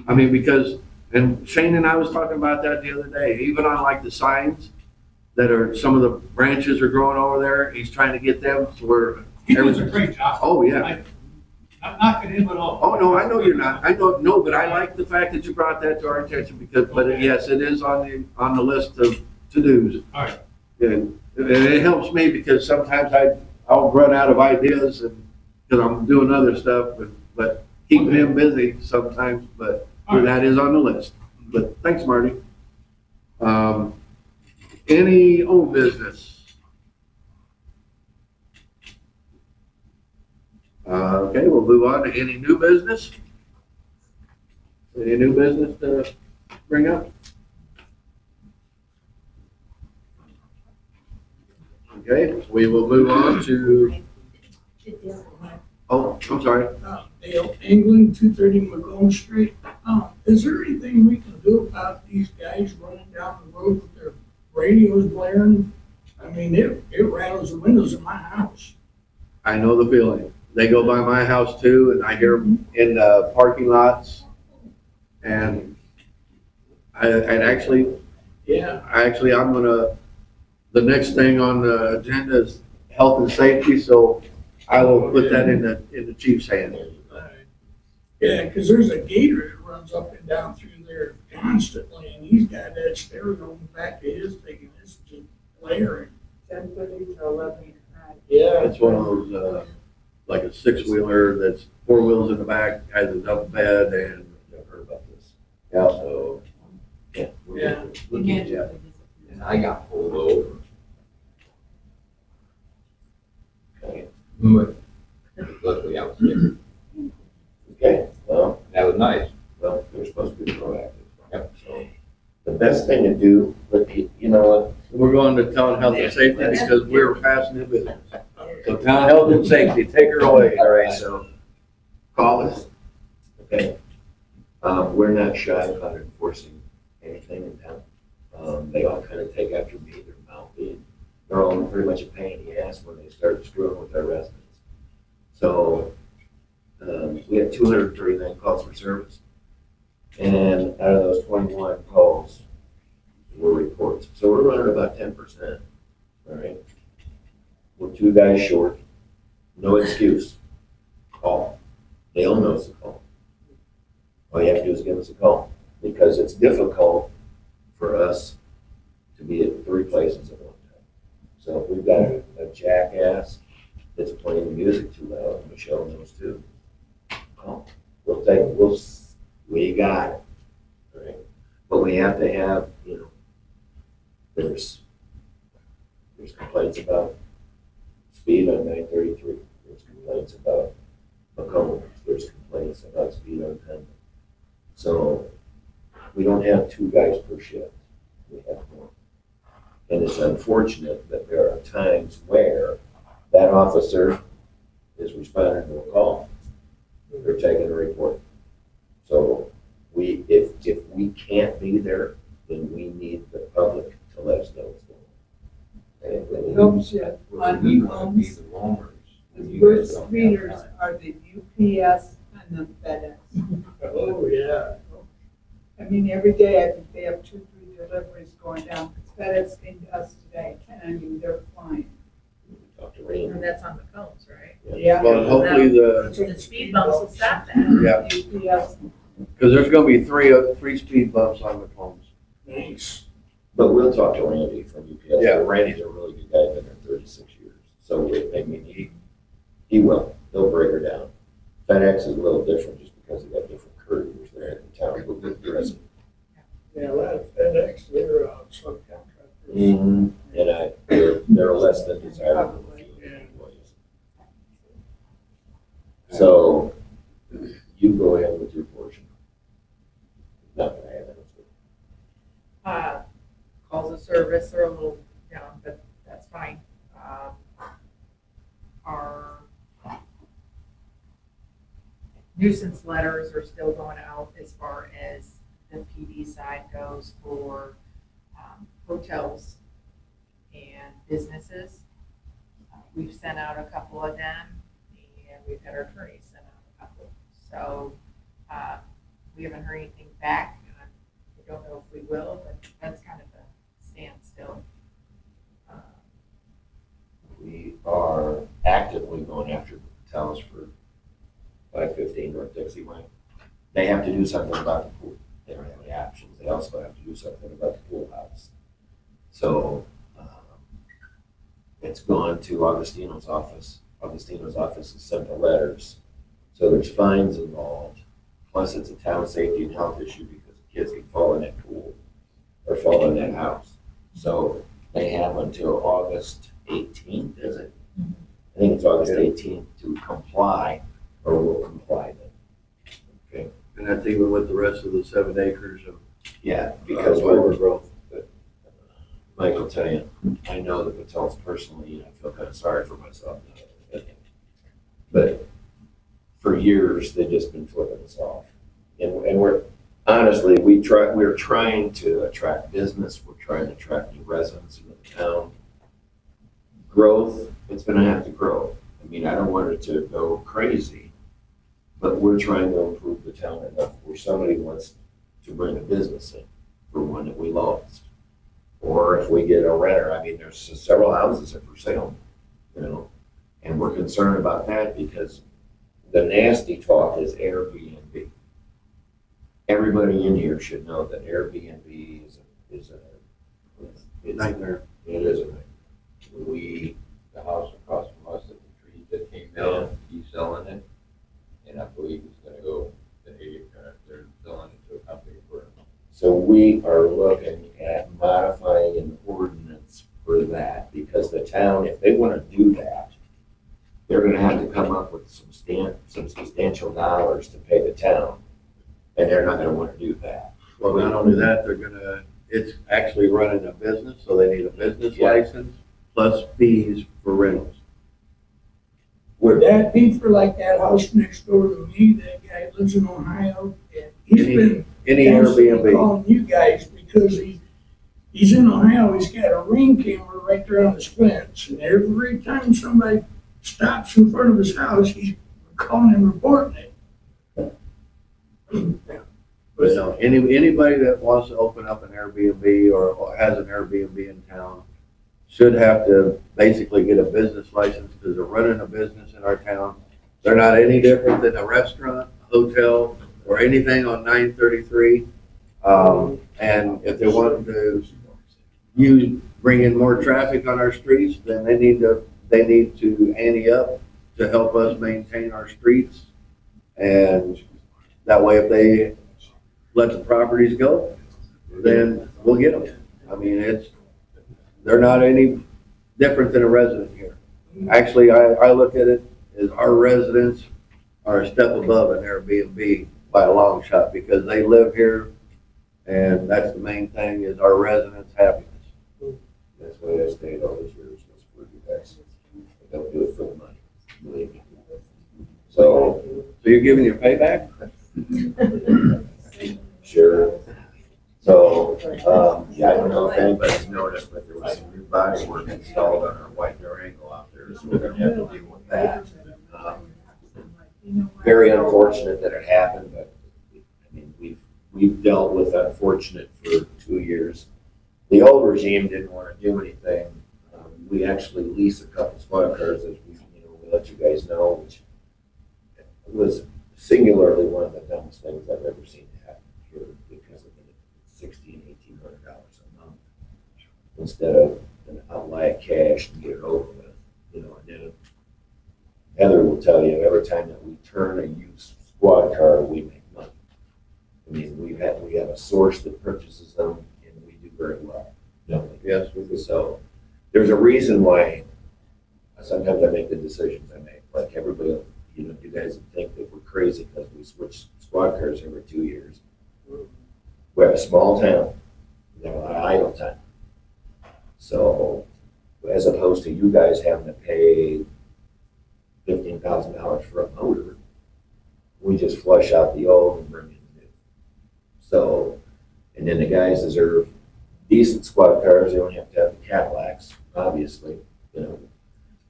I mean, because, and Shane and I was talking about that the other day, even on like the signs that are, some of the branches are growing over there, he's trying to get them to where. He does a great job. Oh, yeah. I'm not knocking him at all. Oh, no, I know you're not. I don't know, but I like the fact that you brought that to our attention because, but yes, it is on the list of to-dos. All right. And it helps me because sometimes I'll run out of ideas and, because I'm doing other stuff, but keeping him busy sometimes, but that is on the list. But thanks, Marty. Any old business? Okay, we'll move on to any new business. Any new business to bring up? Okay, we will move on to, oh, I'm sorry. Dale England, 230 Macomb Street. Is there anything we can do about these guys running down the road with their radios blaring? I mean, it rattles the windows of my house. I know the feeling. They go by my house too, and I hear them in the parking lots. And actually, I'm gonna, the next thing on the agenda is health and safety, so I will put that in the chief's hand. Yeah, because there's a gator that runs up and down through there constantly, and he's got that stereo in the back of his thing, and it's just blaring. 10:30 to 11 at night. Yeah. It's one of those, like a six-wheeler that's four wheels in the back, has a double bed, and I've heard about this. Yeah, so, yeah. We'll get you. And I got pulled over. Okay. But Luckily, I was there. Okay, well, That was nice. well, they're supposed to be proactive. Yep. So the best thing to do, but you know what? We're going to town health and safety because we're passing the business. So town health and safety, take her away. All right, so call us. Okay. We're not shy about enforcing anything in town. They all kind of take after me, they're mouthy. They're all pretty much a pain in the ass when they start screwing with our residents. So, we had 239 calls for service. And out of those 21 calls were reports. So we're running about 10%. All right. We're 2 guys short. No excuse. Call. They all know it's a call. All you have to do is give us a call because it's difficult for us to be at 3 places at one time. So if we've got a jackass that's playing the music too loud, Michelle knows too. Call. We got it. All right. But we have to have, there's complaints about speed on 933. There's complaints about Macomb. There's complaints about speed on Pendle. So we don't have 2 guys per shift. We have 1. And it's unfortunate that there are times where that officer is responding to a call. They're taking a report. So if we can't be there, then we need the public to let us know what's going on. It helps you on We the want to be homes. the roamers. The when you guys worst don't have readers time. are the UPS and the FedEx. Oh, yeah. I mean, every day I think they have 2, 3 deliveries going down. FedEx came to us today, and I mean, they're flying. Talk to Randy. And that's on the cones, right? Yeah. Well, hopefully The speed bumps will stop that. Yeah. UPS. because there's gonna be three speed bumps on the cones. Thanks. But we'll talk to Randy from UPS. Yeah. Randy's a really good guy, been there 36 years. So, I mean, he'll break her down. FedEx is a little different just because they got different couriers there in town. But the rest- Yeah, a lot of FedEx, they're subcontractors. And they're less than desirable employees. So, you go ahead with your portion. Not that I have anything. Calls of service are a little down, but that's fine. Our nuisance letters are still going out as far as the PD side goes for hotels and businesses. We've sent out a couple of them, and we've had our attorneys send out a couple. So we haven't heard anything back. I don't know if we will, but that's kind of a standstill. We are actively going after the hotels for 515 North Dixie Way. They have to do something about the pool. They don't have any options. They also have to do something about the pool house. So it's gone to Augustino's office. Augustino's office has sent the letters. So there's fines involved. Plus it's a town safety and health issue because kids can fall in that pool or fall in that house. So they have until August 18th, is it? I think it's August 18th to comply, or will comply then. Okay. And that's even with the rest of the 7 acres of Yeah, because we're, overgrowth. Mike will tell you, I know the Patels personally, and I feel kind of sorry for myself. But for years, they've just been flipping us off. And we're, honestly, we're trying to attract business, we're trying to attract new residents into the town. Growth, it's gonna have to grow. I mean, I don't want it to go crazy, but we're trying to improve the town enough where somebody wants to bring a business in for one that we lost. Or if we get a renter, I mean, there's several houses that are for sale, and we're concerned about that because the nasty talk is Airbnb. Everybody in here should know that Airbnb is a Nightmare. It is a nightmare. The house across from us, that the tree that came down, he's selling it. And I believe he's gonna go, they're selling it to a company for. So we are looking at modifying an ordinance for that because the town, if they want to do that, they're going to have to come up with to pay the town, and they're not gonna wanna do that. Well, not only that, it's actually running a business, so they need a business Yeah. license plus fees for rentals. Would that be for like that house next door to me, that guy lives in Ohio? And he's been Any constantly Airbnb, calling you guys because he's in Ohio, he's got a ring camera right there on his fence. And every time somebody stops in front of his house, he's calling and reporting it. but no, anybody that wants to open up an Airbnb or has an Airbnb in town should have to basically get a business license because they're running a business in our town. They're not any different than a restaurant, hotel, or anything on 933. And if they want to bring in more traffic on our streets, then they need to ante up to help us maintain our streets. And that way, if they let the properties go, then we'll get them. I mean, they're not any different than a resident here. Actually, I look at it as our residents are a step above an Airbnb by a long shot because they live here, and that's the main thing is our residents' happiness. That's why I stayed all these years, was for you guys. I don't do it for the money, believe me. So, you're giving your payback? sure. So, yeah, I don't know if anybody's noticed, but there was some new body work installed on our white Durango out there, so we're gonna have to deal with that. Very unfortunate that it happened, but I mean, we've dealt with unfortunate for 2 years. The old regime didn't want to do anything. We actually leased a couple squad cars, as we let you guys know, which was singularly one of the dumbest things I've ever seen happen here because of the $1,600 and $1,800 a month instead of an outlay of cash and get it over with. And then Heather will tell you every time that we turn a used squad car, we make money. I mean, we have a source that purchases them, and we do very well. Don't we? Yes. So there's a reason why sometimes I make the decisions I make. Like everybody, you guys would think that we're crazy because we switch squad cars every 2 years. We have a small town, we have a lot of idle time. So as opposed to you guys having to pay $15,000 for a motor, we just flush out the old and bring in the new. So, and then the guys deserve decent squad cars. They don't have to have the Cadillacs, obviously,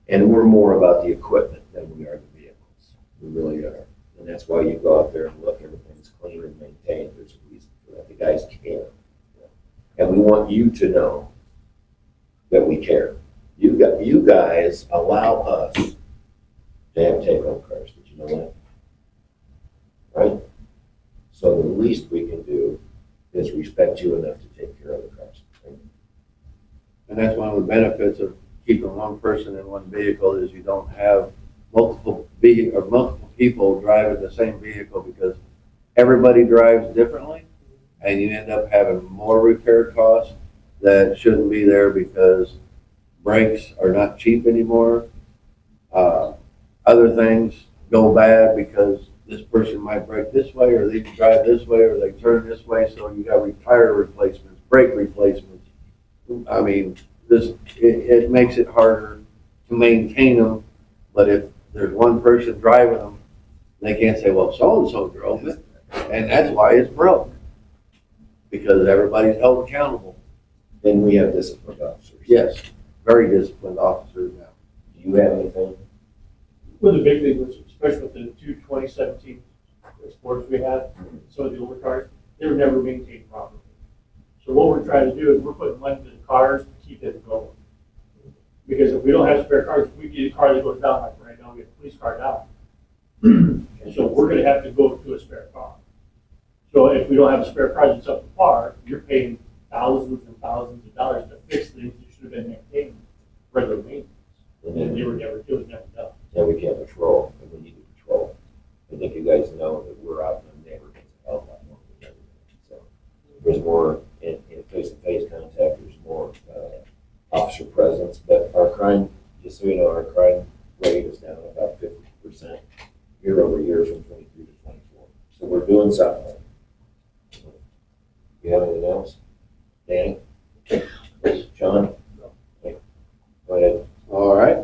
And we're more about the equipment than we are the vehicles. We really are. And that's why you go out there and look, everything's clean and maintained. There's a reason for that. The guys care. And we want you to know that we care. You guys allow us to have take-home cars. Did you know that? Right? So the least we can do is respect you enough to take care of the cars. And that's one of the benefits of keeping one person in one vehicle is you don't have multiple people driving the same vehicle because everybody drives differently, and you end up having more repair costs that shouldn't be there because brakes are not cheap anymore. Other things go bad because this person might brake this way, or they drive this way, or they turn this way, so you got tire replacements, brake replacements. I mean, it makes it harder to maintain them, but if there's one person driving them, they can't say, well, so-and-so drove it, and that's why it's broke, because everybody's held accountable. Then we have disciplined officers. Yes, very disciplined officers now. Do you have anything? Well, the big thing was, especially with the 2017 sports we had, some of the older cars, they were never maintained properly. So what we're trying to do is we're putting money into the cars to keep it going. Because if we don't have spare cars, if we get a car that goes down, like right now, we have a police car down. And so we're gonna have to go to a spare car. So if we don't have a spare car that's up to par, you're paying thousands and thousands of dollars to fix things that should have been maintained, regular maintenance. And they were never done. And we can't patrol, and we need to patrol. I think you guys know that we're out in the neighborhoods a hell of a lot more than everything. So there's more in face-to-face contact, there's more officer presence, but our crime, just so you know, our crime rate is down about 50% year over year from 23 and South. You have anything else? Danny? John? Okay. Go ahead. All right,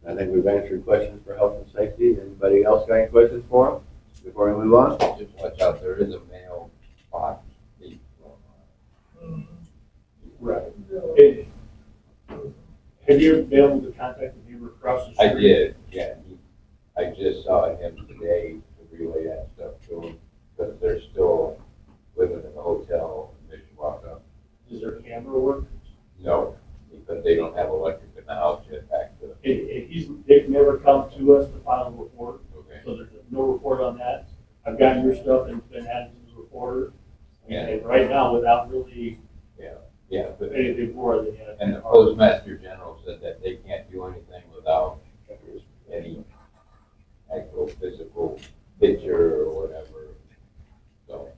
I think we've answered questions for health and safety. Anybody else got any questions for them before we move on? Just watch out, there is a mail box. Right. Hey, have you been able to contact the neighbor across the street? I did, yeah. I just saw him today to relay that stuff to him, because they're still living in the hotel in Mishawaka. Does their camera work? No, because they don't have electric in the house yet back to, They've never come to us to file a report, okay. so there's no report on that. I've gotten your stuff and it's been added to the reporter. Yeah. And right now, without really Yeah, but, anything more than that. and the postmaster general said that they can't do anything without any actual physical picture or whatever, so.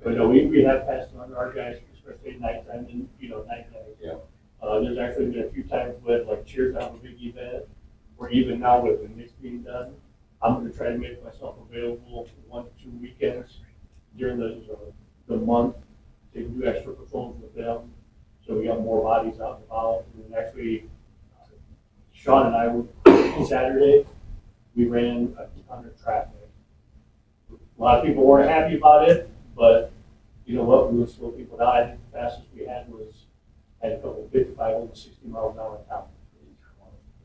But no, we have passed on to our guys, especially at nighttime and, night. Yeah. There's actually been a few times with like Cheers on a big event, or even now with the mix being done, I'm gonna try to make myself available 1 to 2 weekends during the month to do extra patrols with them. So we got more bodies out and about. And then actually, Sean and I were, Saturday, we ran a ton of traffic. A lot of people weren't happy about it, but you know what, we would slow people down. I think the fastest we had a couple 55 over 60 miles an hour in town.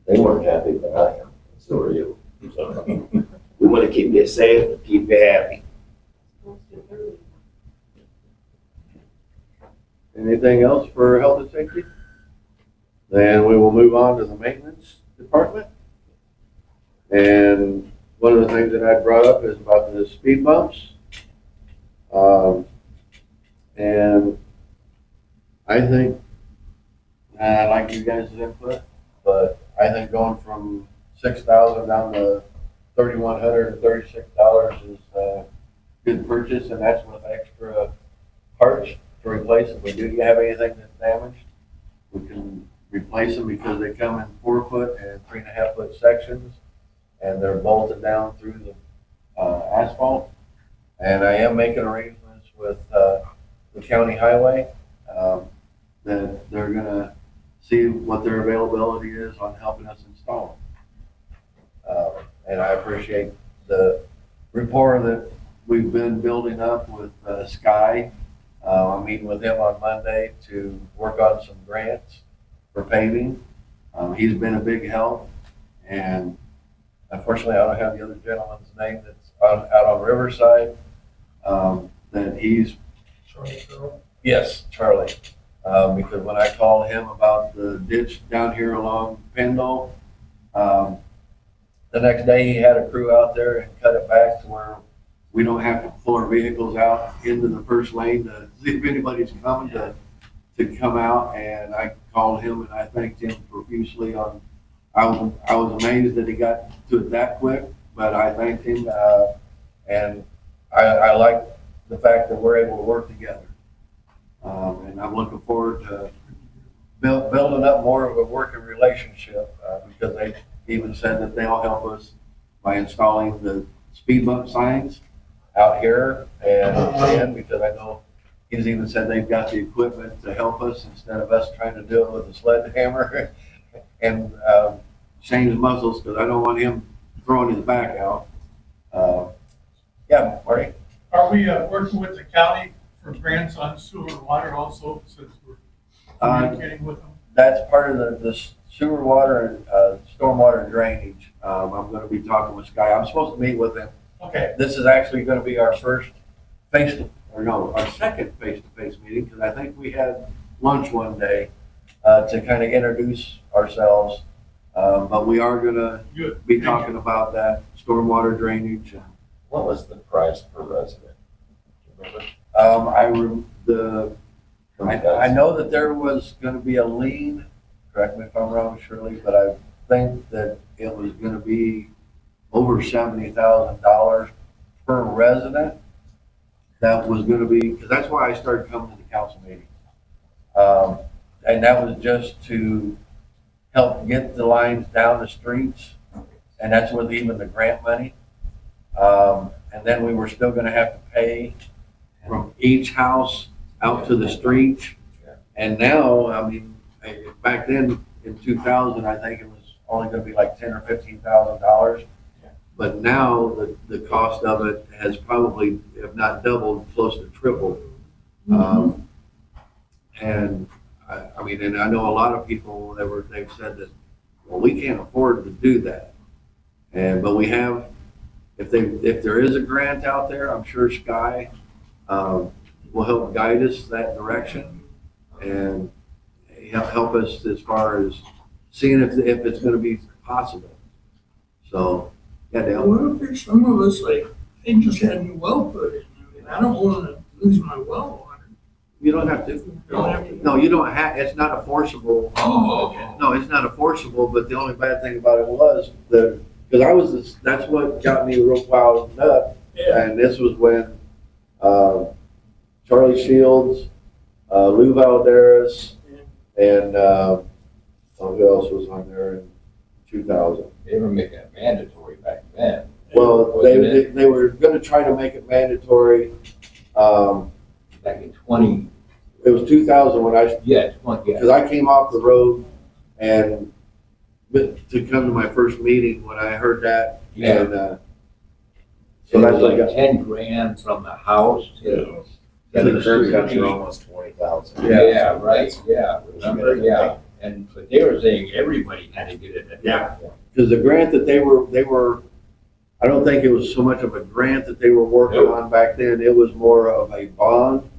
They weren't happy, but I am. So are you. So, we want to keep you safe and keep you happy. Anything else for health and safety? Then we will move on to the maintenance department. And one of the things that I brought up is about the speed bumps. And I think, I like you guys' input, but I think going from $6,000 down to $3,136 is a good purchase, and that's with extra parts to replace if we do have anything that's damaged. We can replace them because they come in 4 foot and 3.5 foot sections, and they're bolted down through the asphalt. And I am making arrangements with the county highway that they're gonna see what their availability is on helping us install them. And I appreciate the rapport that we've been building up with Sky. I'm meeting with him on Monday to work on some grants for paving. He's been a big help, and unfortunately, I don't have the other gentleman's name that's out on Riverside. That he's yes, Charlie. Because when I called him about the ditch down here along Pendle, the next day he had a crew out there and cut it back to where we don't have to pull our vehicles out into the first lane to see if anybody's coming to come out. And I called him and I thanked him profusely on, I was amazed that he got to it that quick, but I thanked him, and I like the fact that we're able to work together. And I'm looking forward to building up more of a working relationship, because they even said that they'll help us by installing the speed bump signs out here, and because I know he's even said they've got the equipment to help us instead of us trying to do it with a sledgehammer and Shane's muscles, because I don't want him throwing his back out. Yeah, Marty? Are we working with the county for grants on sewer and water also, since we're communicating with them? That's part of the sewer water and stormwater drainage. I'm going to be talking with Sky. I'm supposed to meet with him. Okay. This is actually going to be our first our second face-to-face meeting, because I think we had lunch one day to kind of introduce ourselves. But we are going to be talking about that stormwater drainage. What was the price per resident? Do you remember? I know that there was going to be a lien, correct me if I'm wrong, Shirley, but I think that it was going to be over $70,000 per resident. That was going to be, because that's why I started coming to the council meeting. And that was just to help get the lines down the streets, and that's with even the grant money. and then we were still gonna have to pay from each house out to the streets. And now, I mean, back then in 2000, I think it was only gonna be like $10,000 or $15,000. But now the cost of it has probably, if not doubled, close to tripled. And I mean, and I know a lot of people they've said that, well, we can't afford to do that. But we have, if there is a grant out there, I'm sure Sky will help guide us that direction and help us as far as seeing if it's gonna be possible. So, yeah, Dale. What if there's some of us, like, they just had a new well put in, and I don't wanna lose my well water. You don't have to. You don't have to. No, you don't have, it's not a forcible. Oh, okay. No, it's not a forcible, but the only bad thing about it was because that's what got me real wound up. Yeah. And this was when, Charlie Shields, Lou Valderas, and, who else was on there in 2000? They were making it mandatory back then. Well, Wasn't it? they were gonna try to make it mandatory. Back in 20, It was 2000 when yeah, because I came off the road and to come to my first meeting when I heard that. Yeah. And, so so that's like like, 10 grand from the house to. The curb cuts are almost 20,000. Yeah, right, yeah, remember, yeah. But they were saying everybody had to get it at that point. because the grant that they were, I don't think it was so much of a grant that they were working No. on back then. It was more of a bond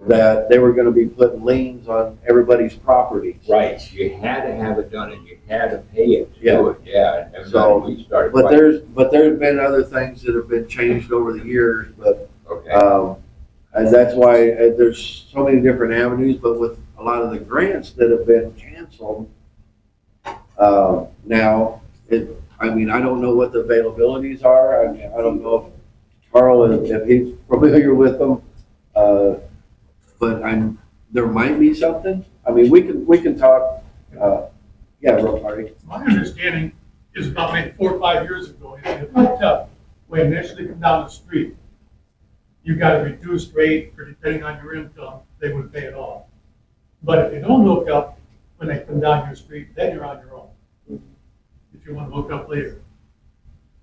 that they were gonna be putting liens on everybody's property. Right, you had to have it done and you had to pay it to Yeah. do it, yeah. And So, then we started. But fighting. there's been other things that have been changed over the years, but Okay, and that's why there's so many different avenues, but with a lot of the grants that have been canceled, now, I mean, I don't know what the availabilities are. I mean, I don't know if Carl, if he's familiar with them. But there might be something. I mean, we can talk, yeah, real party. My understanding is about maybe 4 or 5 years ago, if you hooked up, when you initially come down the street, you got a reduced rate, or depending on your income, they would pay it all. But if you don't hook up, when they come down your street, then you're on your own. If you want to hook up later.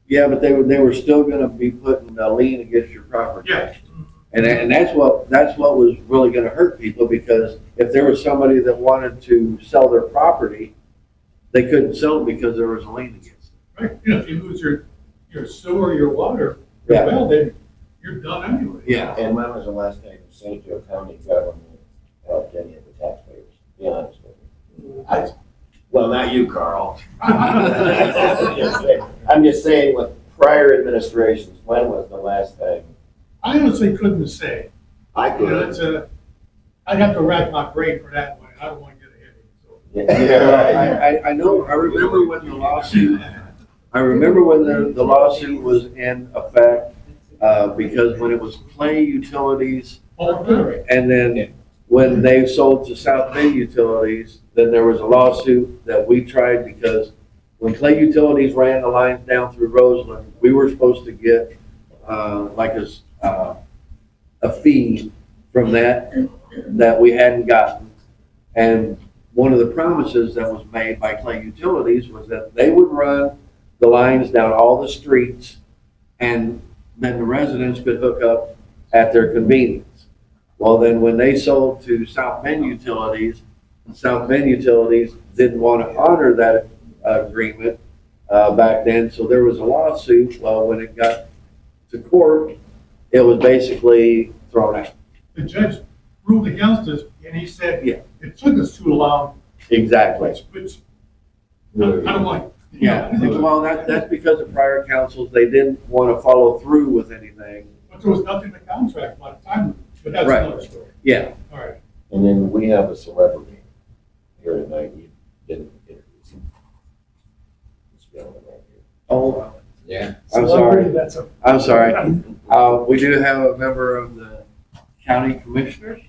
Yeah, but they were still gonna be putting a lien against your property. Yeah. And that's what was really gonna hurt people, because if there was somebody that wanted to sell their property, they couldn't sell it because there was a lien against it. Right, you know, if you lose your sewer, your water, your Yeah. well, then you're done anyway. Yeah. And when was the last time the St. Joe County government helped any of the taxpayers? Be honest with me. Well, not you, Carl. I'm just saying with prior administrations, when was the last time? I honestly couldn't say. I You know, could. I'd have to rack my brain for that one. I don't want to get a headache, so. Yeah, right. I know, I remember when the lawsuit was in effect, because when it was Clay Utilities, Oh, good. and then when they sold to South Bend Utilities, then there was a lawsuit that we tried, because when Clay Utilities ran the lines down through Roseland, we were supposed to get, like a fee from that we hadn't gotten. And one of the promises that was made by Clay Utilities was that they would run the lines down all the streets, and then the residents could hook up at their convenience. Well, then when they sold to South Bend Utilities, and South Bend Utilities didn't want to honor that agreement back then, so there was a lawsuit. Well, when it got to court, it was basically thrown out. The judge ruled against us, and he said, Yeah. it took us too long, Exactly. which, I don't want. Yeah, well, that's because of prior councils, they didn't want to follow through with anything. But there was nothing in the contract by the time, but that's Right. another story. Yeah, All right. And then we have a celebrity here tonight. You didn't introduce him. This gentleman right here. oh, Yeah. I'm sorry, That's a. I'm sorry. We do have a member of the county commissioners,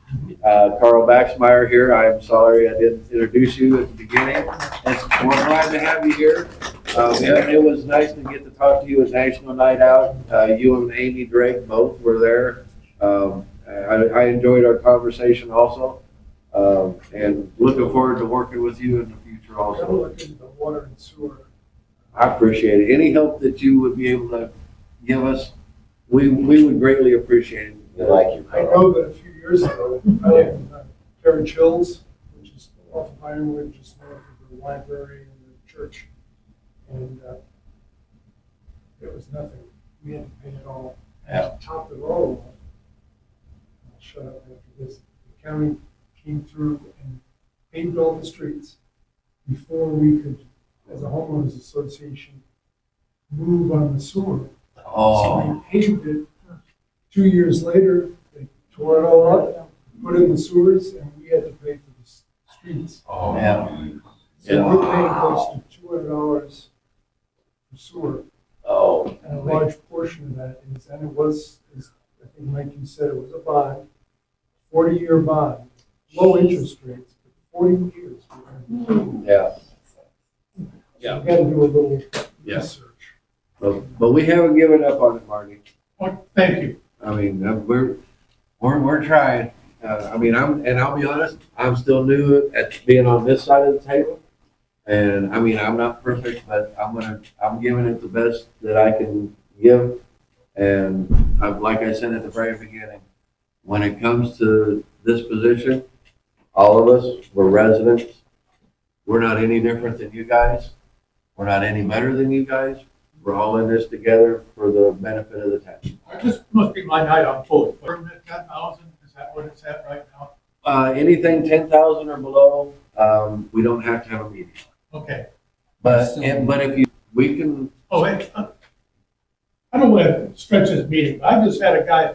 Carl Baxmeyer here. I'm sorry I didn't introduce you at the beginning. We're glad to have you here. Yeah, it was nice to get to talk to you at National Night Out. You and Amy Drake both were there. I enjoyed our conversation also. And looking forward to working with you in the future Gotta also. look into the water and sewer. I appreciate it. Any help that you would be able to give us, we would greatly appreciate it. We like you, I Carl. know that a few years ago, Carriage Hills, which is off of Ironwood, just north of the library and the church. And it was nothing. We had to pay it all. Yeah. Top it all off. I'll shut up after this. The county came through and paved all the streets before we could, as a homeowners association, move on the sewer. Oh, So we paved it. 2 years later, they tore it all up, put in the sewers, and we had to pay for the streets. Oh, Yeah. So we're paying close to $200 for sewer, oh. and a large portion of that is, and it was, I think Mike, you said it was a bond, 40-year bond, low interest rates, but 40 years. Yeah. So we got to do a little Yeah. research. But we haven't given up on it, Marty. Well, thank you. I mean, we're trying. I'll be honest, I'm still new at being on this side of the table. And I mean, I'm not perfect, but I'm giving it the best that I can give. And like I said at the very beginning, when it comes to this position, all of us, we're residents. We're not any different than you guys. We're not any better than you guys. We're all in this together for the benefit of the town. This must be my night on fully. Permit 10,000, is that what it's at right now? Anything 10,000 or below, we don't have to have a meeting. Okay. But if we can, Oh, wait, I don't want to stretch this meeting, but I just had a guy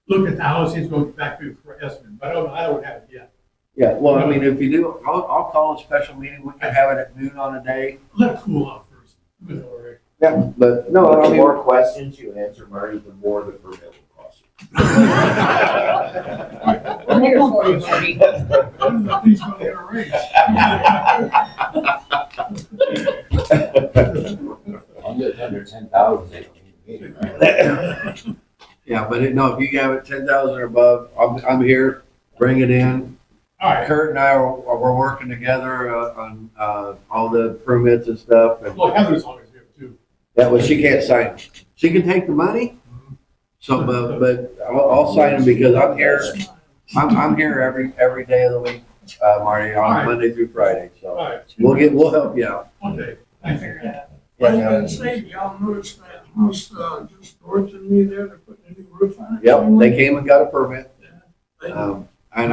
look at the house, he's going back to for estimate, but I don't have it yet. yeah, well, I mean, if you do, I'll call a special meeting. We can have it at noon on a day. Let it cool off first. Good, all right. Yeah, but no, The I mean, more questions you answer, Marty, the more the permit will cost you. We're here for you, Marty. I don't know if he's going to get a raise. I'm just under 10,000, they don't need me, right? yeah, but no, if you have it 10,000 or above, I'm here. Bring it in. All right. Kurt and I we're working together on all the permits and stuff. And Well, Heather's always here too. that way she can't sign. She can take the money. So, but I'll sign them because I'm here. I'm here every day of the week, Marty, All on right. Monday through Friday. All So right. we'll help you out. Okay, thank you. I was gonna say, y'all noticed that house, just north of me there, they're putting a new roof on it. Yep, they came and got a permit. They- And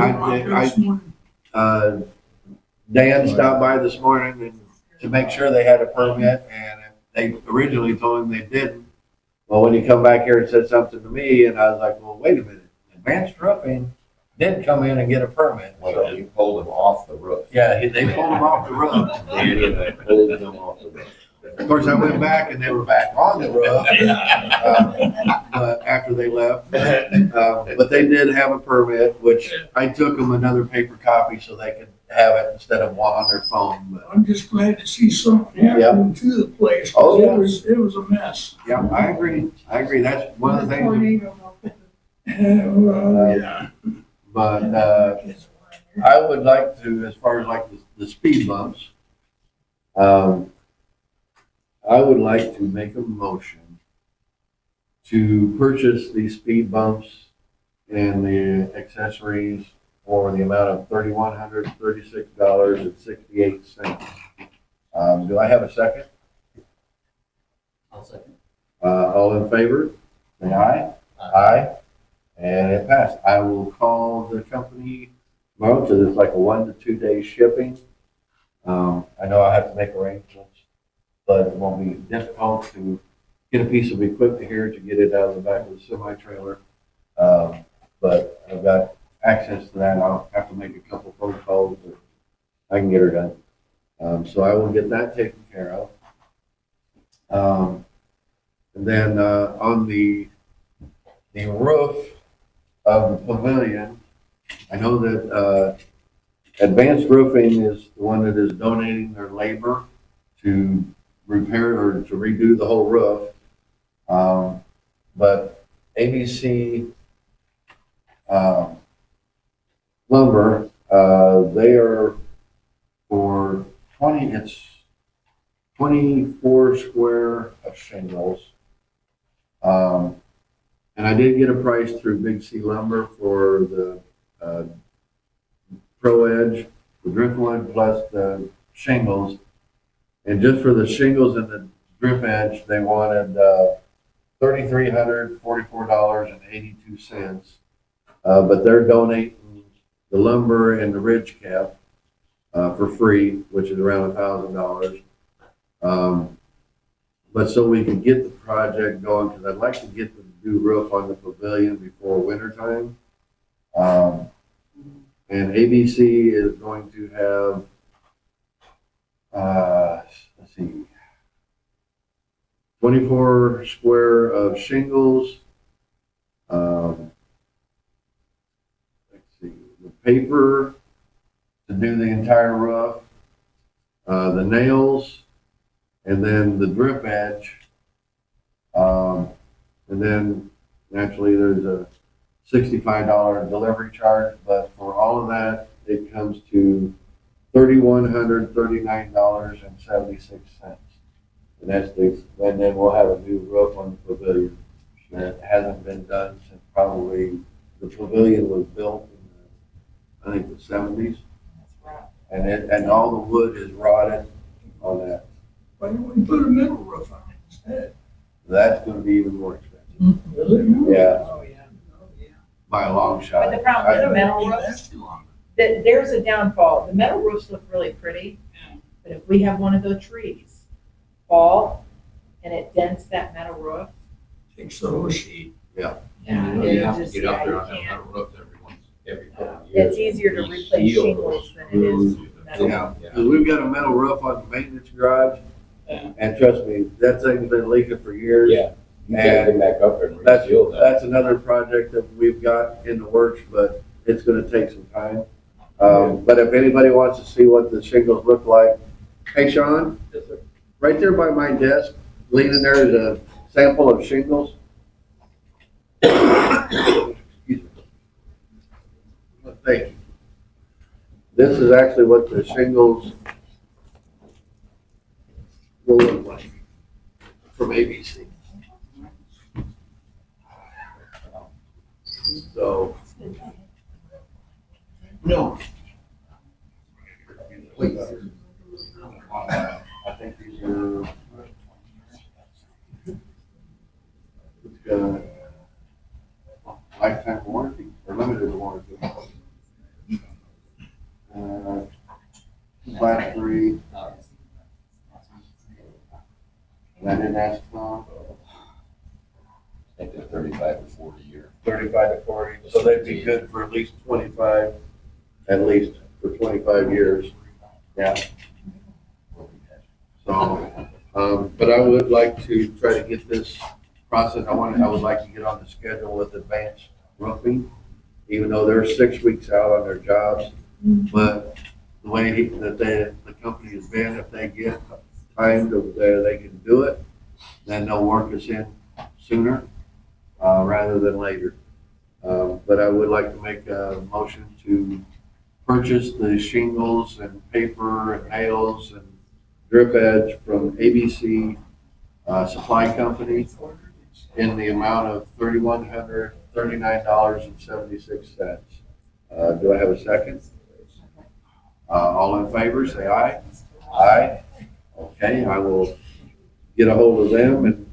Dan stopped by this morning and to make sure they had a permit, and they originally told him they didn't. Well, when he come back here and said something to me, and I was like, well, wait a minute, Advanced Roofing did come in and get a permit. So you pulled them off the roof. Yeah, they pulled him off the roof. They pulled them off the roof. Of course, I went back and they were back on the roof, after they left. But they did have a permit, which I took them another paper copy so they could have it instead of one on their phone, but. I'm just glad to see something happening to the place. 'Cause Oh, yeah. It was a mess. Yeah, I agree. That's one of the things. Yeah. But, I would like to, as far as like the speed bumps, I would like to make a motion to purchase these speed bumps and the accessories for the amount of $3,136.68. Do I have a second? I'll second. All in favor? Say aye. Aye. And it passed. I will call the company tomorrow because it's like a 1 to 2 day shipping. I know I have to make arrangements, but it won't be difficult to get a piece of equipment here to get it out of the back of the semi-trailer. But I've got access to that. I'll have to make a couple phone calls, but I can get her done. So I will get that taken care of. And then on the roof of the pavilion, I know that Advanced Roofing is the one that is donating their labor to repair or to redo the whole roof. But ABC lumber, they are for 24 square of shingles. And I did get a price through Big C Lumber for the Pro Edge, the driftwood plus the shingles. And just for the shingles and the drip edge, they wanted $3,344.82. But they're donating the lumber and the ridge cap for free, which is around $1,000. But so we can get the project going, because I'd like to get the new roof on the pavilion before winter time. And ABC is going to have, let's see, 24 square of shingles. Let's see, the paper to do the entire roof, the nails, and then the drip edge. And then naturally there's a $65 delivery charge, but for all of that, it comes to $3,139.76. And and then we'll have a new roof on the pavilion that hasn't been done since probably the pavilion was built in I think the 70s. And all the wood is rotted on that. Why don't we put a metal roof on it instead? That's gonna be even more expensive. Really? Yeah. Oh, yeah. Oh, yeah. By a long shot. But the problem with the metal Yeah, roofs, that's too long. there's a downfall. The metal roofs look really pretty, but if we have one of those trees fall and it dents that metal roof, Takes the whole sheet. yeah, You it have to just, get out there on you that can't. metal roof every couple of years. It's easier to You replace seal shingles those than it is screws. metal. Yeah, because we've got a metal roof on the maintenance garage, and trust me, that thing's been leaking for years. Yeah, you gotta get back up and That's, reseal that. that's another project that we've got in the works, but it's gonna take some time. But if anybody wants to see what the shingles look like, hey, Sean, right there by my desk, leaning there is a sample of shingles. Excuse me. Thank you. This is actually what the shingles will look like from ABC. So, no. I think these are, it's got lifetime warranty or limited warranty. Class 3. And I didn't ask Tom. I think they're 35 to 40 years. 35 to 40, so they'd be good for at least 25, at least for 25 years. Yeah. So, but I would like to try to get this process, I would like to get on the schedule with Advanced Roofing, even though they're 6 weeks out on their jobs. But the way that the company has been, if they get time to where they can do it, then they'll work us in sooner rather than later. But I would like to make a motion to purchase the shingles and paper and nails and drip edge from ABC Supply Company in the amount of $3,139.76. Do I have a second? All in favor, say aye. Aye. Okay, I will get a hold of them and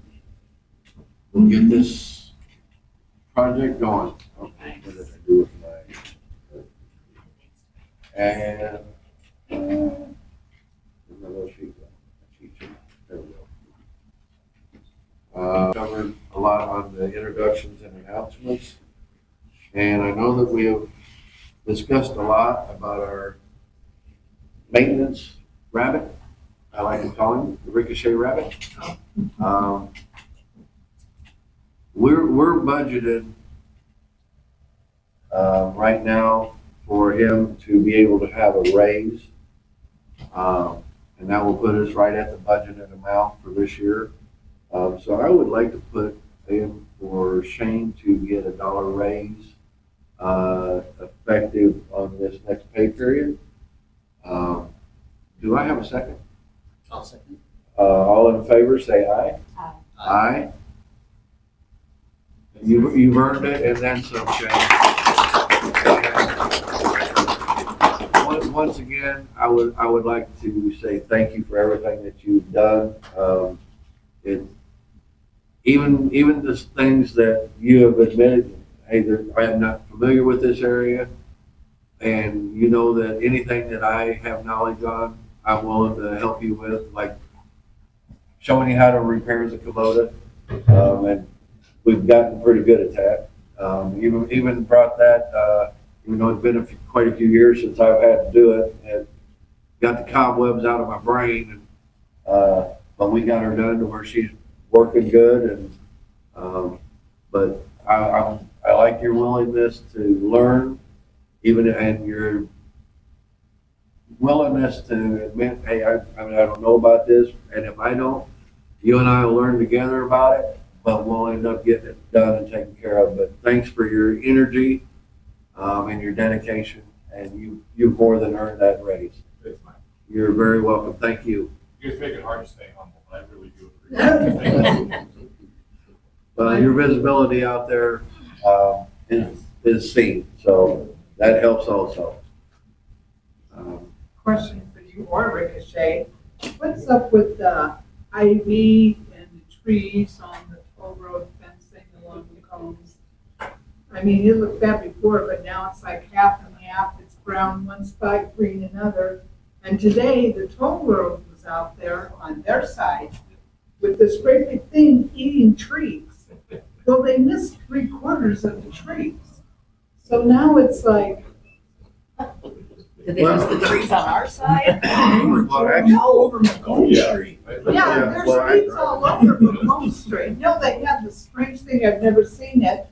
we'll get this project going. Okay, what did I do with my, and, where's my little sheet go? Cheat sheet. There we go. Covered a lot on the introductions and announcements. And I know that we have discussed a lot about our maintenance rabbit. I like to call him the Ricochet Rabbit. We're budgeted right now for him to be able to have a raise. and that will put us right at the budgeted amount for this year. So I would like to put in for Shane to get a $1 raise, effective on this next pay period. Do I have a second? I'll second. All in favor, say aye. Aye. You've earned it, and then some, Shane. Once again, I would like to say thank you for everything that you've done. Even the things that you have admitted, hey, I am not familiar with this area, and you know that anything that I have knowledge on, I'm willing to help you with, like showing you how to repair the Kubota, and we've gotten pretty good at that. Even brought that, even though it's been quite a few years since I've had to do it, and got the cobwebs out of my brain, and but we got her done to where she's working good, and but I like your willingness to learn, and your willingness to admit, hey, I don't know about this, and if I don't, you and I will learn together about it, but we'll end up getting it done and taken care of. But thanks for your energy and your dedication, and you've more than earned that raise. You're very welcome. Thank you. You just make it hard to stay humble, but I really do appreciate it. Your visibility out there is seen, so that helps also. Question for you or Ricochet. What's up with the ivy and the trees on the toll road fencing along the cones? I mean, it looked bad before, but now it's like half and half. It's brown one spot, green another. And today, the toll road was out there on their side with this great big thing eating trees. Well, they missed 3/4 of the trees. So now it's like, Did they miss the trees on our side? Well, actually, All over Macomb Street. yeah, there's trees all over Macomb Street. No, they had this strange thing, I've never seen it.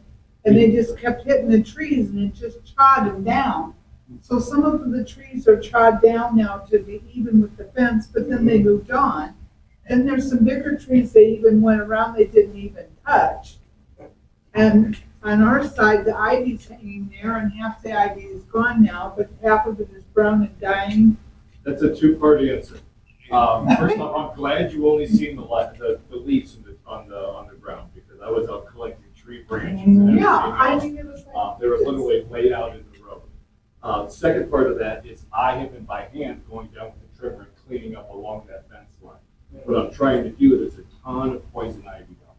And they just kept hitting the trees and it just trod them down. So some of the trees are trod down now to be even with the fence, but then they moved on. And there's some bigger trees they even went around, they didn't even touch. And on our side, the ivy's hanging there and half the ivy is gone now, but half of it is brown and dying. That's a two-part answer. First off, I'm glad you only seen the leaves on the ground, because I was out collecting tree branches and everything. Yeah, I mean, it was like. They were literally laid out in the road. The second part of that is I have been by hand going down with the trimmer and cleaning up along that fence line. What I'm trying to do is a ton of poison ivy down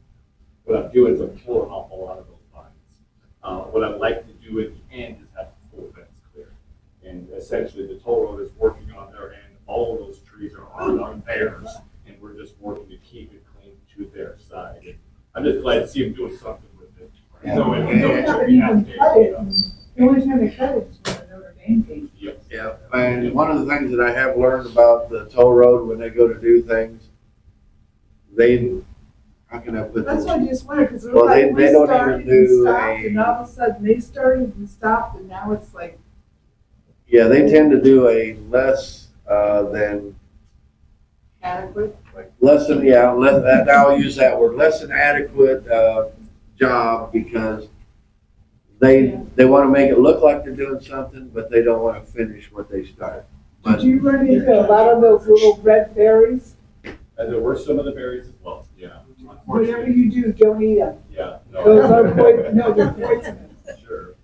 there. What I'm doing is I'm pulling off a lot of those vines. What I'd like to do at the end is have the full fence clear. And essentially the toll road is working on their end. All of those trees are on theirs, and we're just working to keep it clean to their side. And I'm just glad to see them doing something with it. So it They took haven't me half even day. cut it. The only time they cut it is when the Notre Dame game. Yep. yeah, and one of the things that I have learned about the toll road when they go to do things, how can I put That's this? why I just wondered, because it Well, was they like we don't even started do and stopped, a- and all of a sudden they started and stopped, and now it's like, Yeah, they tend to do a less than adequate. I'll use that word, less than adequate job, because they want to make it look like they're doing something, but they don't want to finish what they started. Did you run into a lot of those little red berries? And there were some of the berries as well, yeah. Whatever Unfortunately, you do, don't eat them. yeah. Those are no, they're poisonous. Sure.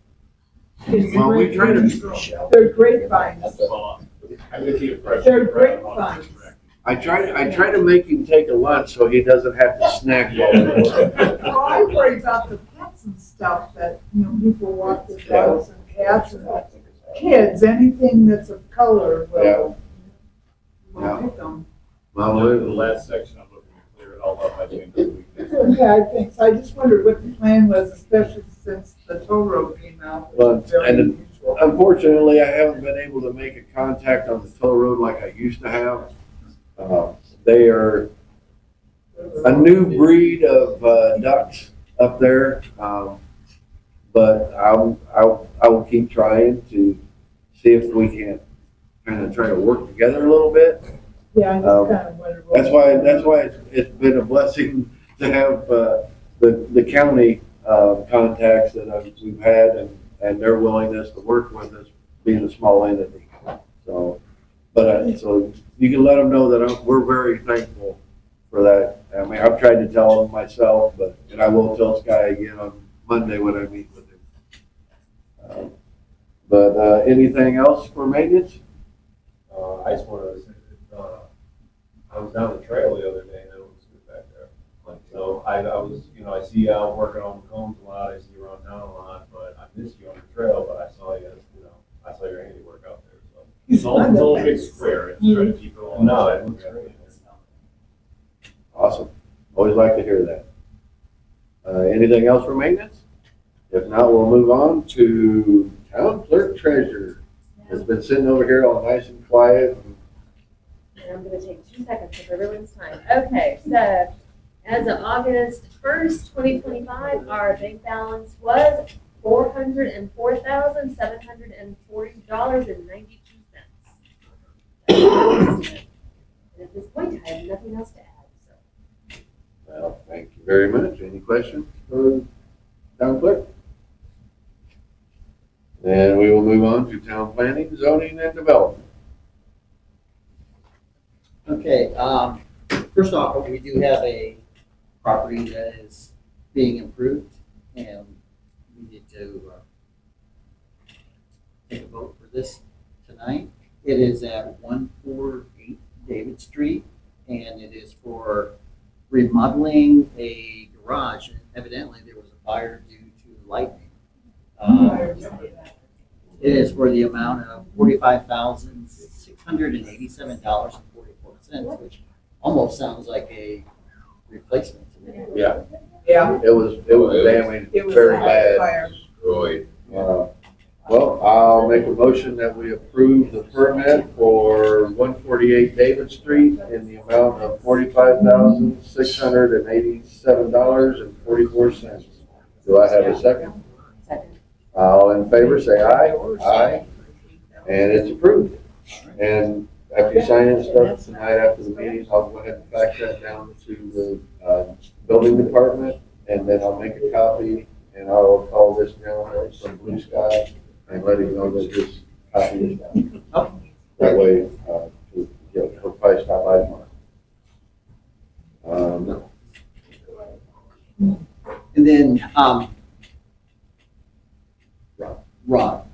Well, we try to, They're grapevines. Well, I'm gonna keep it fresh. They're grapevines. I try to make him take a lunch so he doesn't have to snack while we're working. Well, I worry about the pets and stuff that, people walk with dogs and cats and kids, anything that's of color will pick them. Well, The last section, I'm looking to clear it all up by the end of the week. Yeah, I think so. I just wondered what the plan was, especially since the toll road came out. which Well, is very and unusual. unfortunately, I haven't been able to make a contact on the toll road like I used to have. They are a new breed of ducks up there, but I will keep trying to see if we can kind of try to work together a little bit. Yeah, I just kind of wondered. what- That's why it's been a blessing to have, the county, contacts that we've had and their willingness to work with us, being a small entity. So, so you can let them know that we're very thankful for that. I mean, I've tried to tell them myself, and I will tell Sky again on Monday when I meet with him. Anything else for maintenance? I just wanted to say that, I was down the trail the other day and it was good back there. So I was, I see you out working on the cones a lot, I see you around town a lot, but I missed you on the trail, but I saw you, I saw your handiwork out there, so. It's all a big square, it's trying to keep it all. No, it looks great. Awesome. Always like to hear that. Anything else for maintenance? If not, we'll move on to town clerk treasurer. It's been sitting over here all nice and quiet. And I'm gonna take 2 seconds of everyone's time. Okay, so as of August 1st, 2025, our bank balance was $404,740.92. And at this point, I have nothing else to add, so. Well, thank you very much. Any questions for town clerk? Then we will move on to town planning, zoning, and development. Okay, first off, we do have a property that is being improved, and we need to take a vote for this tonight. It is at 148 David Street, and it is for remodeling a garage. And evidently, there was a fire due to lightning. It is for the amount of $45,687.44, which almost sounds like a replacement to me. Yeah. Yeah. It was damaged It was very a bad. fire. Destroyed. Well, I'll make a motion that we approve the permit for 148 David Street in the amount of $45,687.44. Do I have a second? Second. All in favor, say aye. Aye. And it's approved. And after you sign in stuff tonight after the meeting, I'll go ahead and fax that down to the building department, and then I'll make a copy, and I'll call this gentleman from Blue Sky and let him know that this copy is down. That way, he'll probably stop by tomorrow. And then, Rob,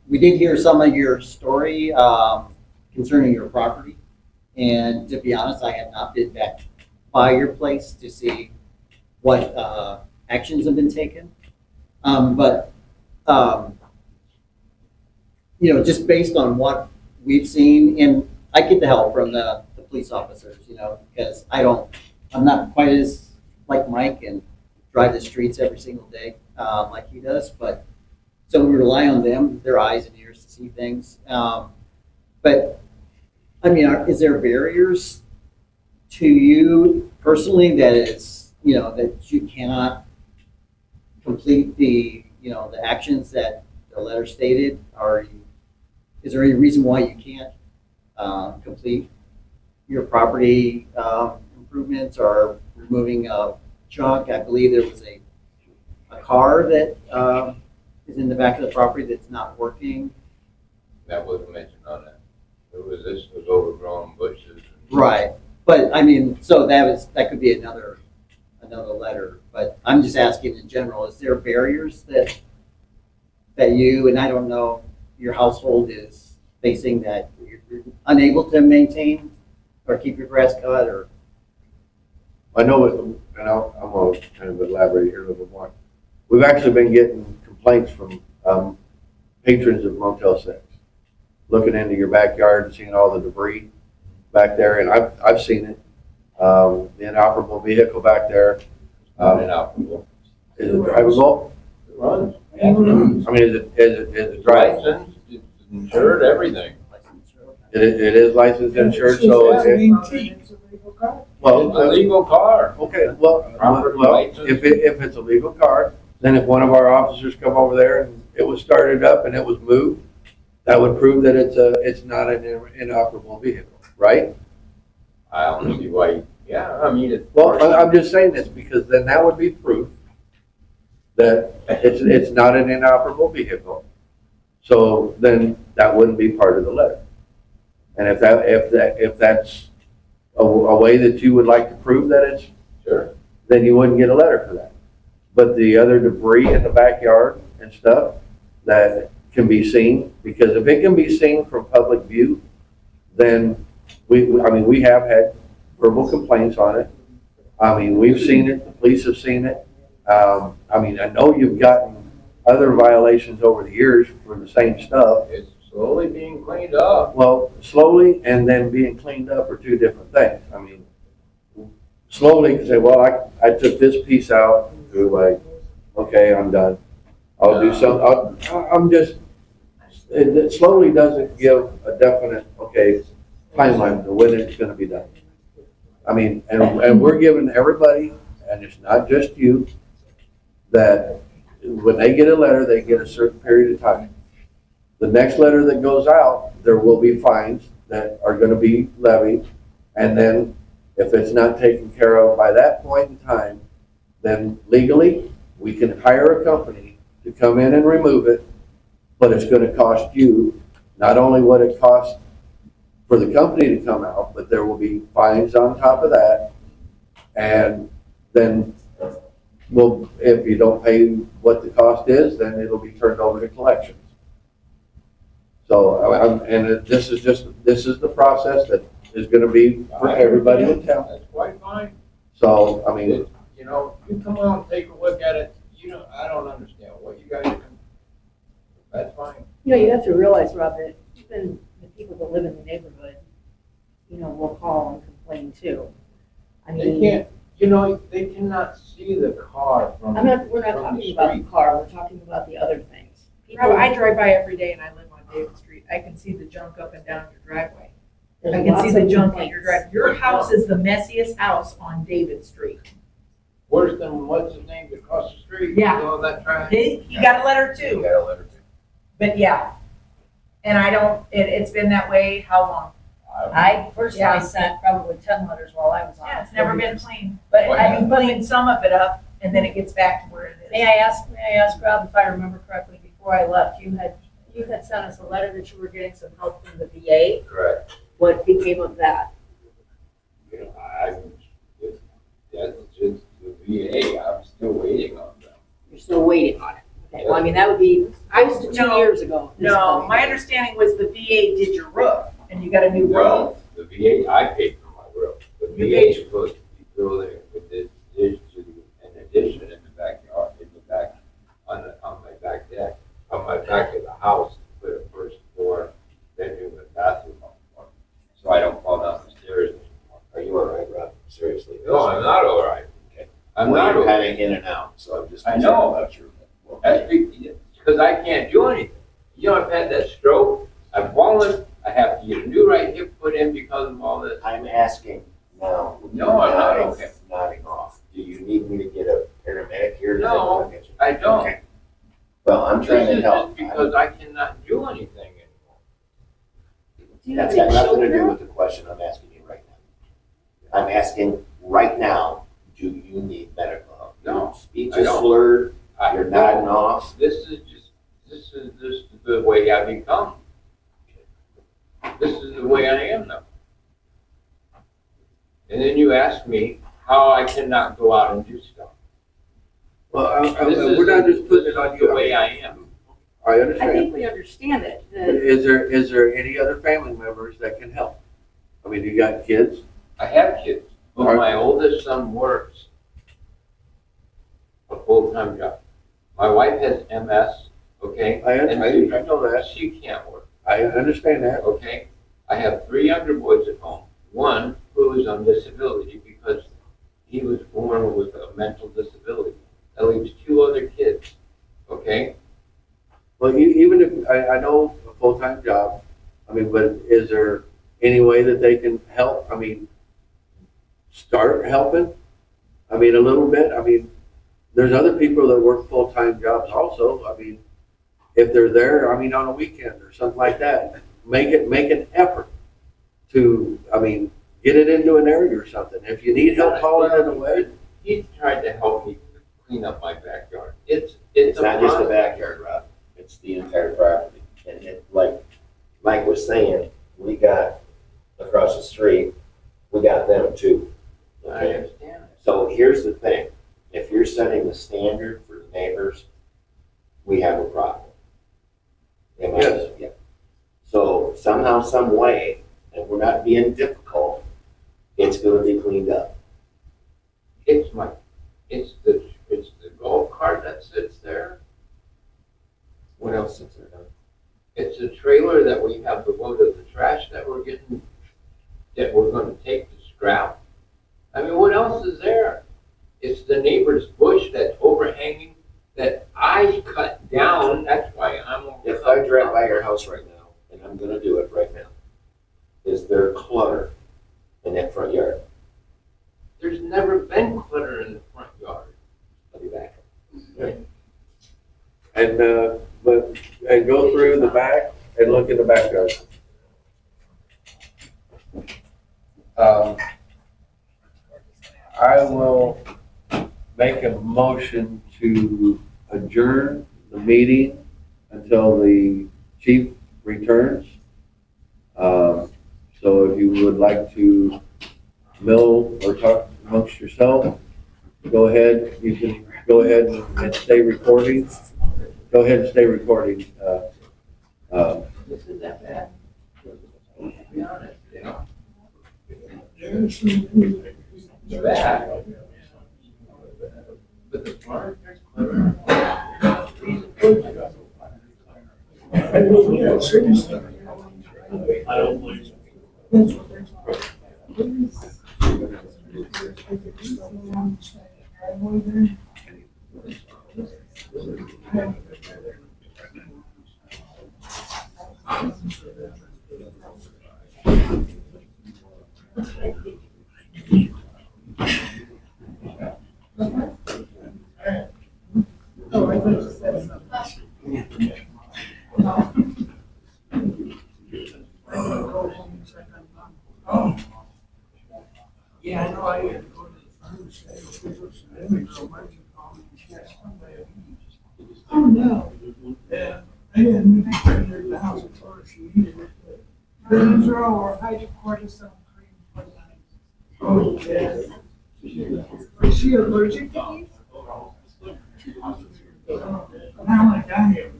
we did hear some of your story concerning your property. And to be honest, I have not been back by your place to see what actions have been taken. Just based on what we've seen, and I get the help from the police officers, because I'm not quite as like Mike and drive the streets every single day like he does, but so we rely on them, their eyes and ears to see things. But I mean, is there barriers to you personally that is, that you cannot complete the actions that the letter stated? Is there any reason why you can't complete your property improvements or removing junk? I believe there was a car that is in the back of the property that's not working. That wasn't mentioned on that. This was overgrown bushes. Right, but I mean, so that could be another letter. But I'm just asking in general: is there barriers that you, and I don't know, your household is facing that you're unable to maintain or keep your grass cut, or? I know it, and I'm going to kind of elaborate here a little bit more. We've actually been getting complaints from patrons of Motel 6, looking into your backyard and seeing all the debris back there, and I've seen it. The inoperable vehicle back there. Inoperable. Is it drivable? It runs. I mean, is it drivable? Licensed, it's insured, everything. It is licensed and insured, so It's it, a legal car. well, It's a legal car. okay, well, if it's a legal car, then if one of our officers come over there and it was started up and it was moved, that would prove that it's not an inoperable vehicle, right? I don't see why, yeah, I mean, it's. Well, I'm just saying this because then that would be proof that it's not an inoperable vehicle. So then that wouldn't be part of the letter. And if that's a way that you would like to prove that it's, Sure. then you wouldn't get a letter for that. But the other debris in the backyard and stuff that can be seen, because if it can be seen from public view, then we have had verbal complaints on it. I mean, we've seen it, the police have seen it. I mean, I know you've gotten other violations over the years for the same stuff. It's slowly being cleaned up. Well, slowly and then being cleaned up are two different things. I mean, slowly, you say, well, I took this piece out, threw away. Okay, I'm done. I'll do some, I'm just, it slowly doesn't give a definite, okay, timeline to when it's gonna be done. I mean, and we're giving everybody, and it's not just you, that when they get a letter, they get a certain period of time. The next letter that goes out, there will be fines that are gonna be levied, and then if it's not taken care of by that point in time, then legally, we can hire a company to come in and remove it, but it's gonna cost you not only what it costs for the company to come out, but there will be fines on top of that. And then, well, if you don't pay what the cost is, then it'll be turned over to collections. So, this is the process that is gonna be for everybody in town. That's quite fine. So, I mean, You know, you come out and take a look at it, I don't understand what you guys are, that's fine. You know, you have to realize, Rob, that even the people that live in the neighborhood, will call and complain too. I They mean, can't, they cannot see the car from. we're not from the talking about the street. car, we're talking about the other things. Rob, I drive by every day and I live on David Street. I can see the junk up and down your driveway. There's I can see lots the of junk in your complaints. driveway. Your house is the messiest house on David Street. Worse than, what's his name, across the street? Yeah. All that trash. He got a letter You too, got a letter too. but yeah. And I don't, it's been that way how long? I personally Yeah. sent probably 10 letters while I was on. Yeah, it's never been clean. But What I've been cleaning some of it up and then it gets back to where it is. may I ask Rob, if I remember correctly, before I left, you had sent us a letter that you were getting some help from the VA. Correct. What became of that? That's just the VA, I'm still waiting on them. You're still waiting on it. Okay, well, I mean, that would be, I was 2 No. years ago. No, my understanding was the VA did your roof and you got a new roof. No, the VA, I paid for my roof. The You VA paid- is supposed to be building with this an addition in the backyard, in the back, on my back deck, on my back of the house, put a first floor bedroom and bathroom on the floor. So I don't fall down the stairs anymore. Are you all right, Rob? Seriously? No, I'm not all right. Okay. I'm Well, not you're all right. heading in and out, so I'm just I concerned know. about your. That's because I can't do anything. I've had that stroke, I've fallen, I have to get a new right hip put in because of all this. I'm asking now. No, I'm not okay. Nodding off. Do you need me to get a paramedic here? to No, come get you? I don't. Okay. Well, I'm trying This to is help. just because I cannot do anything anymore. That's got nothing to do with the question I'm asking you right now. I'm asking right now, do you need medical help? No, Your speech I is don't. slurred, I you're nodding don't. off. This is the way I become. This is the way I am now. And then you ask me how I cannot go out and do stuff. well, This is- we're not just putting it on this is you. the way I am. I I understand. think we understand it, But that is there any other family members that can help? I mean, you got kids? I have kids, but Alright. my oldest son works a full-time job. My wife has MS, okay? I and know that. She can't work, I understand that. okay? I have 3 younger boys at home. One who is on disability because he was born with a mental disability. That leaves 2 other kids, okay? Well, even if, I know a full-time job, I mean, but is there any way that they can help? I mean, start helping? I mean, a little bit? I mean, there's other people that work full-time jobs also. I mean, if they're there, I mean, on a weekend or something like that, make an effort I mean, get it into an area or something. If you need help hauling it away, He tried to help me clean up my backyard. It's a not just the process. backyard, Rob, it's the entire property. And it, like Mike was saying, we got across the street, we got them too. I Okay? understand. So here's the thing, if you're setting the standard for the neighbors, we have a problem. Am I- Yes. Yeah. So somehow, some way, and we're not being difficult, it's gonna be cleaned up. It's the golf cart that sits there. What else is there? It's a trailer that we have to load of the trash that we're gonna take to scrap. I mean, what else is there? It's the neighbor's bush that's overhanging that I cut down, that's why I'm. If I drive by your house right now, and I'm gonna do it right now, is there clutter in that front yard? There's never been clutter in the front yard. I'll be back. and, and go through the back and look in the backyard. I will make a motion to adjourn the meeting until the chief returns. So if you would like to mill or talk amongst yourself, go ahead, you can go ahead and stay recording. Go ahead and stay recording. This is that bad. To be honest, yeah. It's bad. But the front, there's clutter. I don't believe so. Oh, I thought you said something. Oh. Yeah, I know, I had to go to the pharmacy. Oh, no. Yeah, I didn't bring her to the house before she needed it. Benadryl or hydrocortisone cream for that. Oh, yes. Is she allergic to these? Now I got him.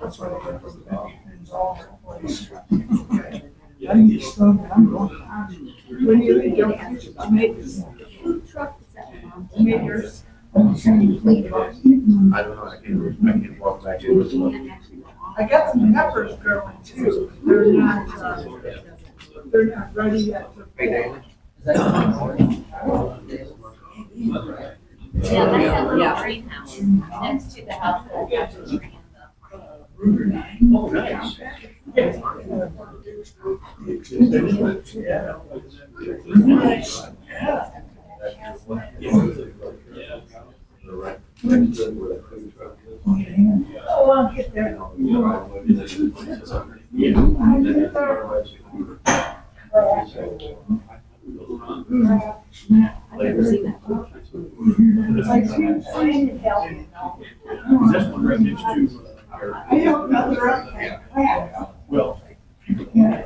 That's why I got those EpiPens all over the place. I get stung, I'm going to the hospital. When you eat your tomatoes, tomatoes. I don't know, I can walk back in. I got some peppers growing too. They're not ready yet. Hey, Dana. Yeah, that's that little greenhouse next to the house that I got to tree in the. Oh, nice. Oh, I'll get there. I can't find it, help me. That's one right next to. I don't know, they're up there. Well. Yeah.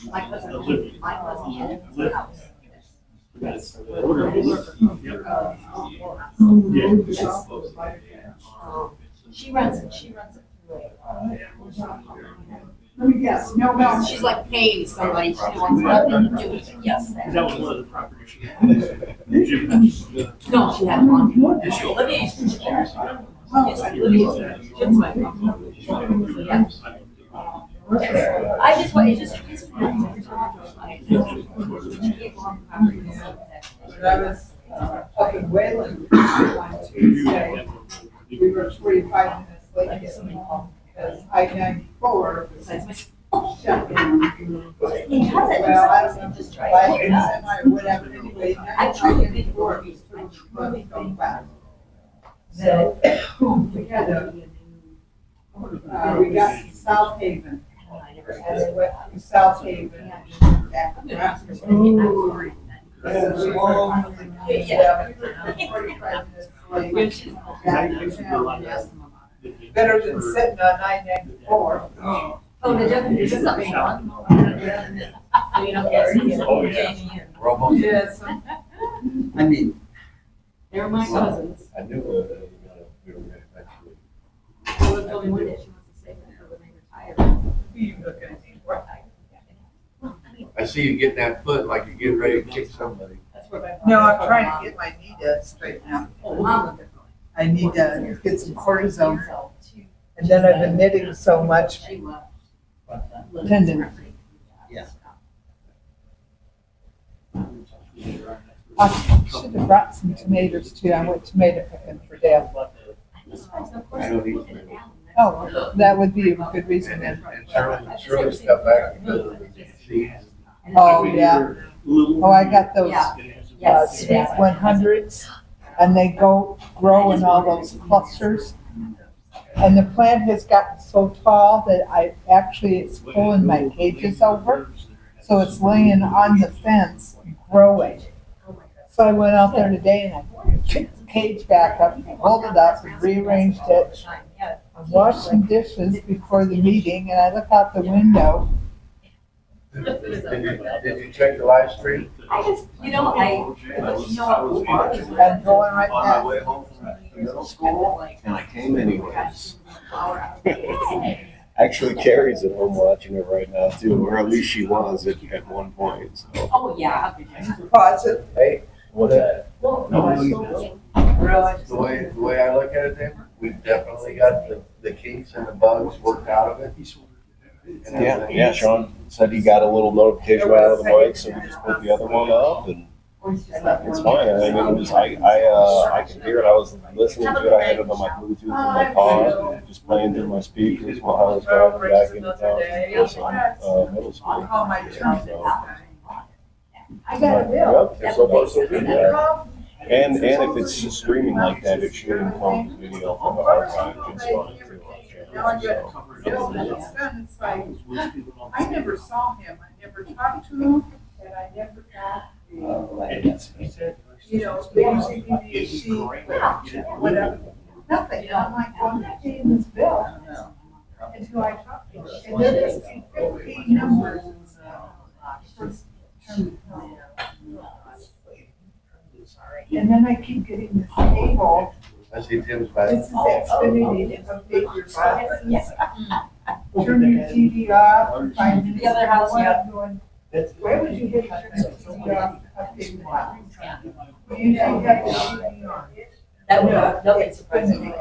Mike wasn't in the house. That's. She runs it through it. Let me guess, no, no. She's like paying somebody, she wants nothing to do with it, yes. That was one of the properties she had. No, she had one. Olivia used to live there. Yes, Olivia, Jim's my mom. Yeah. I just, it just. Travis, up in Wayland, on Tuesday, we were 45 minutes late getting home because I-94 shut down. He has it. Well, I don't know, Just like, try it. semi or whatever, anyway, I truly think I-94 was pretty go back. So, we had we got to South Haven, And they went to South Haven and back to Nebraska. That's a long, yeah, 45 minutes late. Back to town, yes. Better than sitting on 994. Oh, did you do something wrong? So you don't get seen. Oh, yeah. We're almost. Yes. I mean, They're my cousins. I knew we were gonna eventually. She told me one day she wants to save that for when they retire. Who you looking at? Well, I mean, I see you getting that foot like you're getting ready to kick somebody. that's where my. No, I'm trying to get my knee to straighten out. Oh, mom. I need to get some cortisone. And then I've been knitting so much. She left. Tendon. Yeah. I should have brought some tomatoes too. I went tomato picking for Dale. I don't eat tomatoes. Oh, that would be a good reason then. And Shirley stepped back because of the seeds. Oh, yeah. Oh, I got those sweet 100s and they grow in all those clusters. And the plant has gotten so tall that it's pulling my cages over. So it's laying on the fence, growing. So I went out there today and I picked the cage back up, pulled it up and rearranged it. I washed some dishes before the meeting and I look out the window. Did you check the live stream? I just, you know, I was watching I'm going right on my now. way home from middle school, and I came anyways. Actually, Carrie's at home watching it right now too, or at least she was at one point, so. Oh, yeah. Pause it. Hey, what's that? Well, Really? The way I look at it, then, we've definitely got the kinks and the bugs worked out of it. And everything. Sean said he got a little notification right out of the mic, so we just put the other one up, and it's fine. I mean, it was, I could hear it, I was listening to it, I had it on my Bluetooth in my car, just playing through my speakers while I was driving back into town, middle school. Oh, my God. So, I got a bill. yep, so far so good, yeah. And if it's just streaming like that, it should include the video from the archive, it's fine too. Now I So, got bill and it's done. It's like, I never saw him. I never talked to him and I never got you know, they usually give me a sheet, whatever. Nothing. And I'm like, well, I'm not paying this bill until I talk to him. And then there's 15 numbers and stuff. And then I keep getting this cable. I see Tim's back. This is Xfinity, to update your boxes. Turn your TV off for 5 minutes. The other house, yeah. I'm going, why would you hit turn your TV off, update your box? You usually have the TV on. That would, nobody surprised me.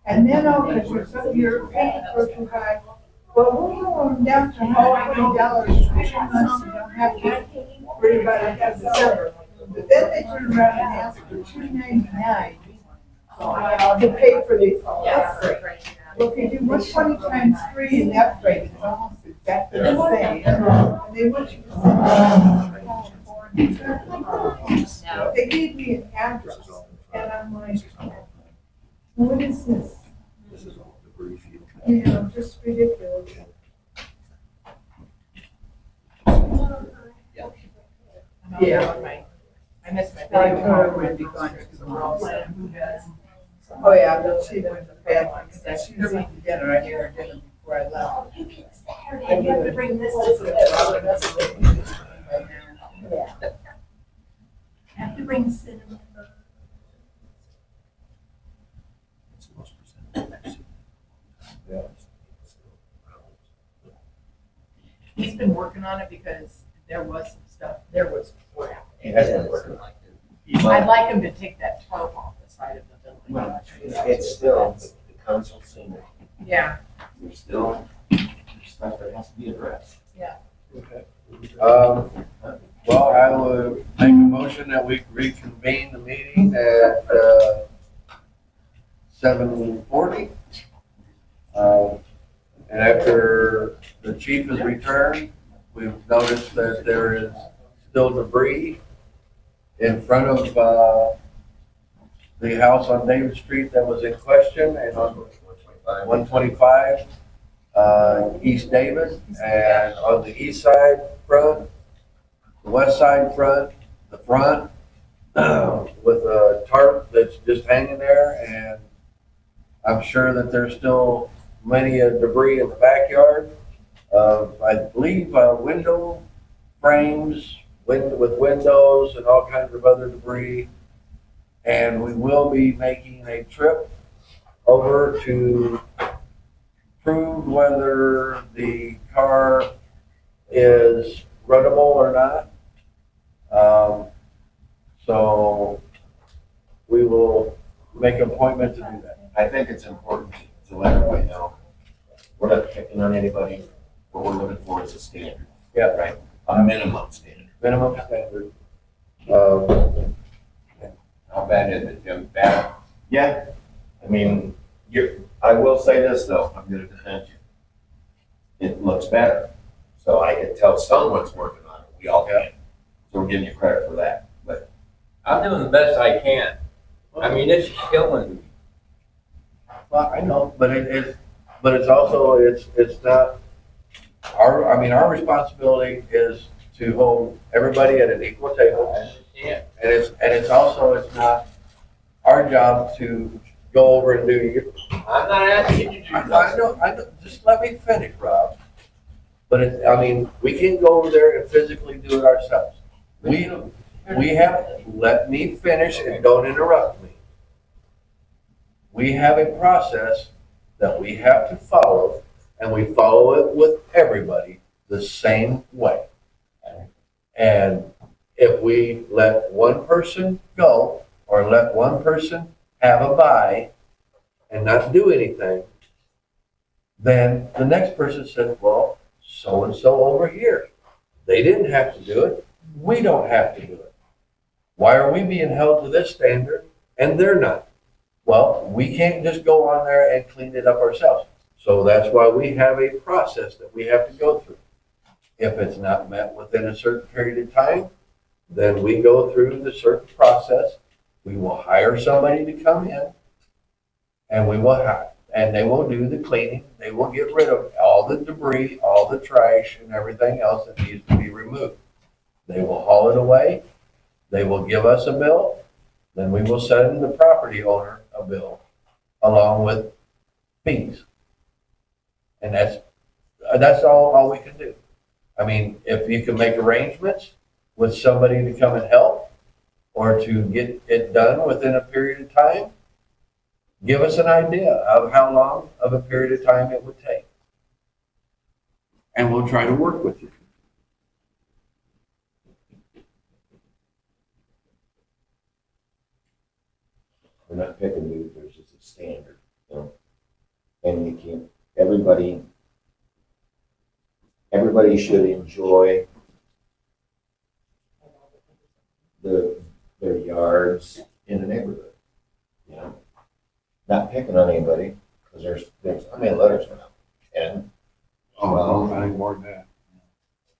And then, because your payments were too high, well, we're going down to $20 for 2 months, you don't have to worry about it after December. But then they turn around and ask for $2.99 to pay for the upgrade. Well, if you do 120 times 3 in the upgrade, it's almost exactly the same. And they want you to send They gave me an address, and I'm like, what is this? This is all debris field. You know, just ridiculous. Yeah. I miss my. I told her we'd be going to the wrong side. Oh, yeah, but she went to bed, because she was eating dinner, I gave her dinner before I left. You get Saturday, you have to bring this to have to bring cinnamon. He's been working on it because there was some stuff, there was crap. He has been working on it. I'd like him to take that tarp off the side of the building. Well, it's still, the council seen it. Yeah. There's still stuff that has to be addressed. Well, I will make a motion that we reconvene the meeting at 7:40. And after the chief has returned, we've noticed that there is still debris in front of the house on David Street that was in question and on 125. East David, and on the east side front, the west side front, the front, with a tarp that's just hanging there, and I'm sure that there's still many debris in the backyard. I believe window frames with windows and all kinds of other debris. And we will be making a trip over to prove whether the car is runnable or not. So we will make an appointment to do that. I think it's important to let everybody know, we're not picking on anybody. What we're looking for is a standard. Yeah. Right? A minimum standard. Minimum standard. How bad is it, Jim? Bad? Yeah, I mean, I will say this though, I'm gonna defend you. It looks better, so I can tell someone's working on it, we all can. So we're giving you credit for that, but. I'm doing the best I can. I mean, it's killing me. Well, I know, but it's also, it's not, our responsibility is to hold everybody at an equal table. I understand. And it's also, it's not our job to go over and do. I'm not asking you to do I know, just let me finish, Rob. But we can't go over there and physically do it ourselves. Let me finish and don't interrupt me. We have a process that we have to follow, and we follow it with everybody the same way. And if we let one person go, or let one person have a buy and not do anything, then the next person says, well, so-and-so over here, they didn't have to do it, we don't have to do it. Why are we being held to this standard and they're not? Well, we can't just go on there and clean it up ourselves. So that's why we have a process that we have to go through. If it's not met within a certain period of time, then we go through the certain process. We will hire somebody to come in, and they will do the cleaning. They will get rid of all the debris, all the trash, and everything else that needs to be removed. They will haul it away. They will give us a bill. Then we will send the property owner a bill along with fees. And that's all we can do. I mean, if you can make arrangements with somebody to come and help or to get it done within a period of time, give us an idea of how long of a period of time it would take. And we'll try to work with you. We're not picking dudes, there's just a standard, you know? And you can't, everybody should enjoy their yards in the neighborhood, you know? Not picking on anybody, because there's, how many letters now? 10? Oh, I think more than that.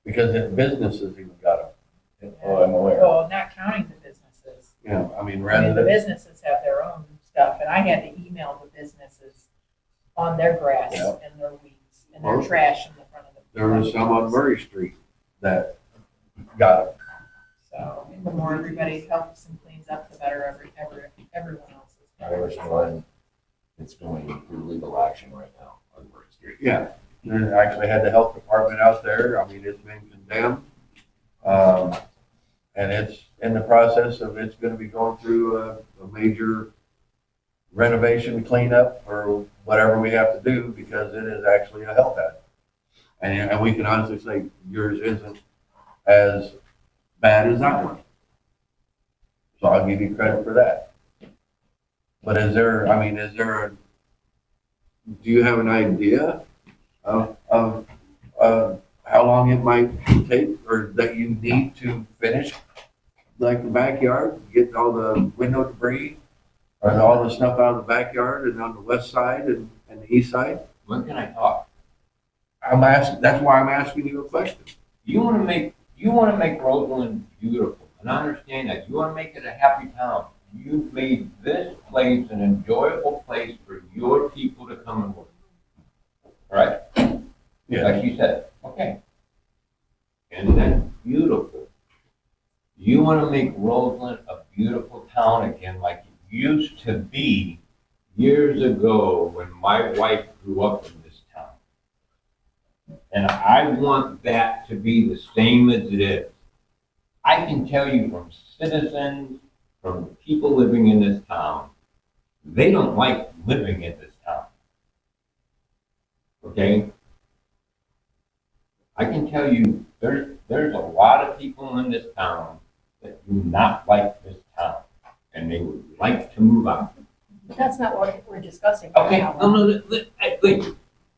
Because the businesses even got them. Oh, I'm aware. Well, not counting the businesses. Yeah, I mean, I rather mean, the than, businesses have their own stuff, and I had to email the businesses on their grass Yeah. and their weeds and Well, their trash in the front of the. there was some on Murray Street that got them. So, the more everybody helps and cleans up, the better everyone else is. There's one that's going through legal action right now on Murray Street. Yeah, and actually had the health department out there. I mean, it's been condemned. And it's in the process of, it's gonna be going through a major renovation cleanup or whatever we have to do because it is actually a health hazard. And we can honestly say yours isn't as bad as that one. So I'll give you credit for that. But do you have an idea of how long it might take or that you need to finish like the backyard, get all the window debris or all the stuff out of the backyard and on the west side and the east side? When can I talk? That's why I'm asking you a question. You wanna make Roseland beautiful, and I understand that. You wanna make it a happy town. You've made this place an enjoyable place for your people to come and work. All right? like you said, okay. And then beautiful. You wanna make Roseland a beautiful town again like it used to be years ago when my wife grew up in this town. And I want that to be the same as it is. I can tell you from citizens, from people living in this town, they don't like living in this town. Okay? I can tell you, there's a lot of people in this town that do not like this town, and they would like to move out. But that's not what we're discussing right Okay, now. no,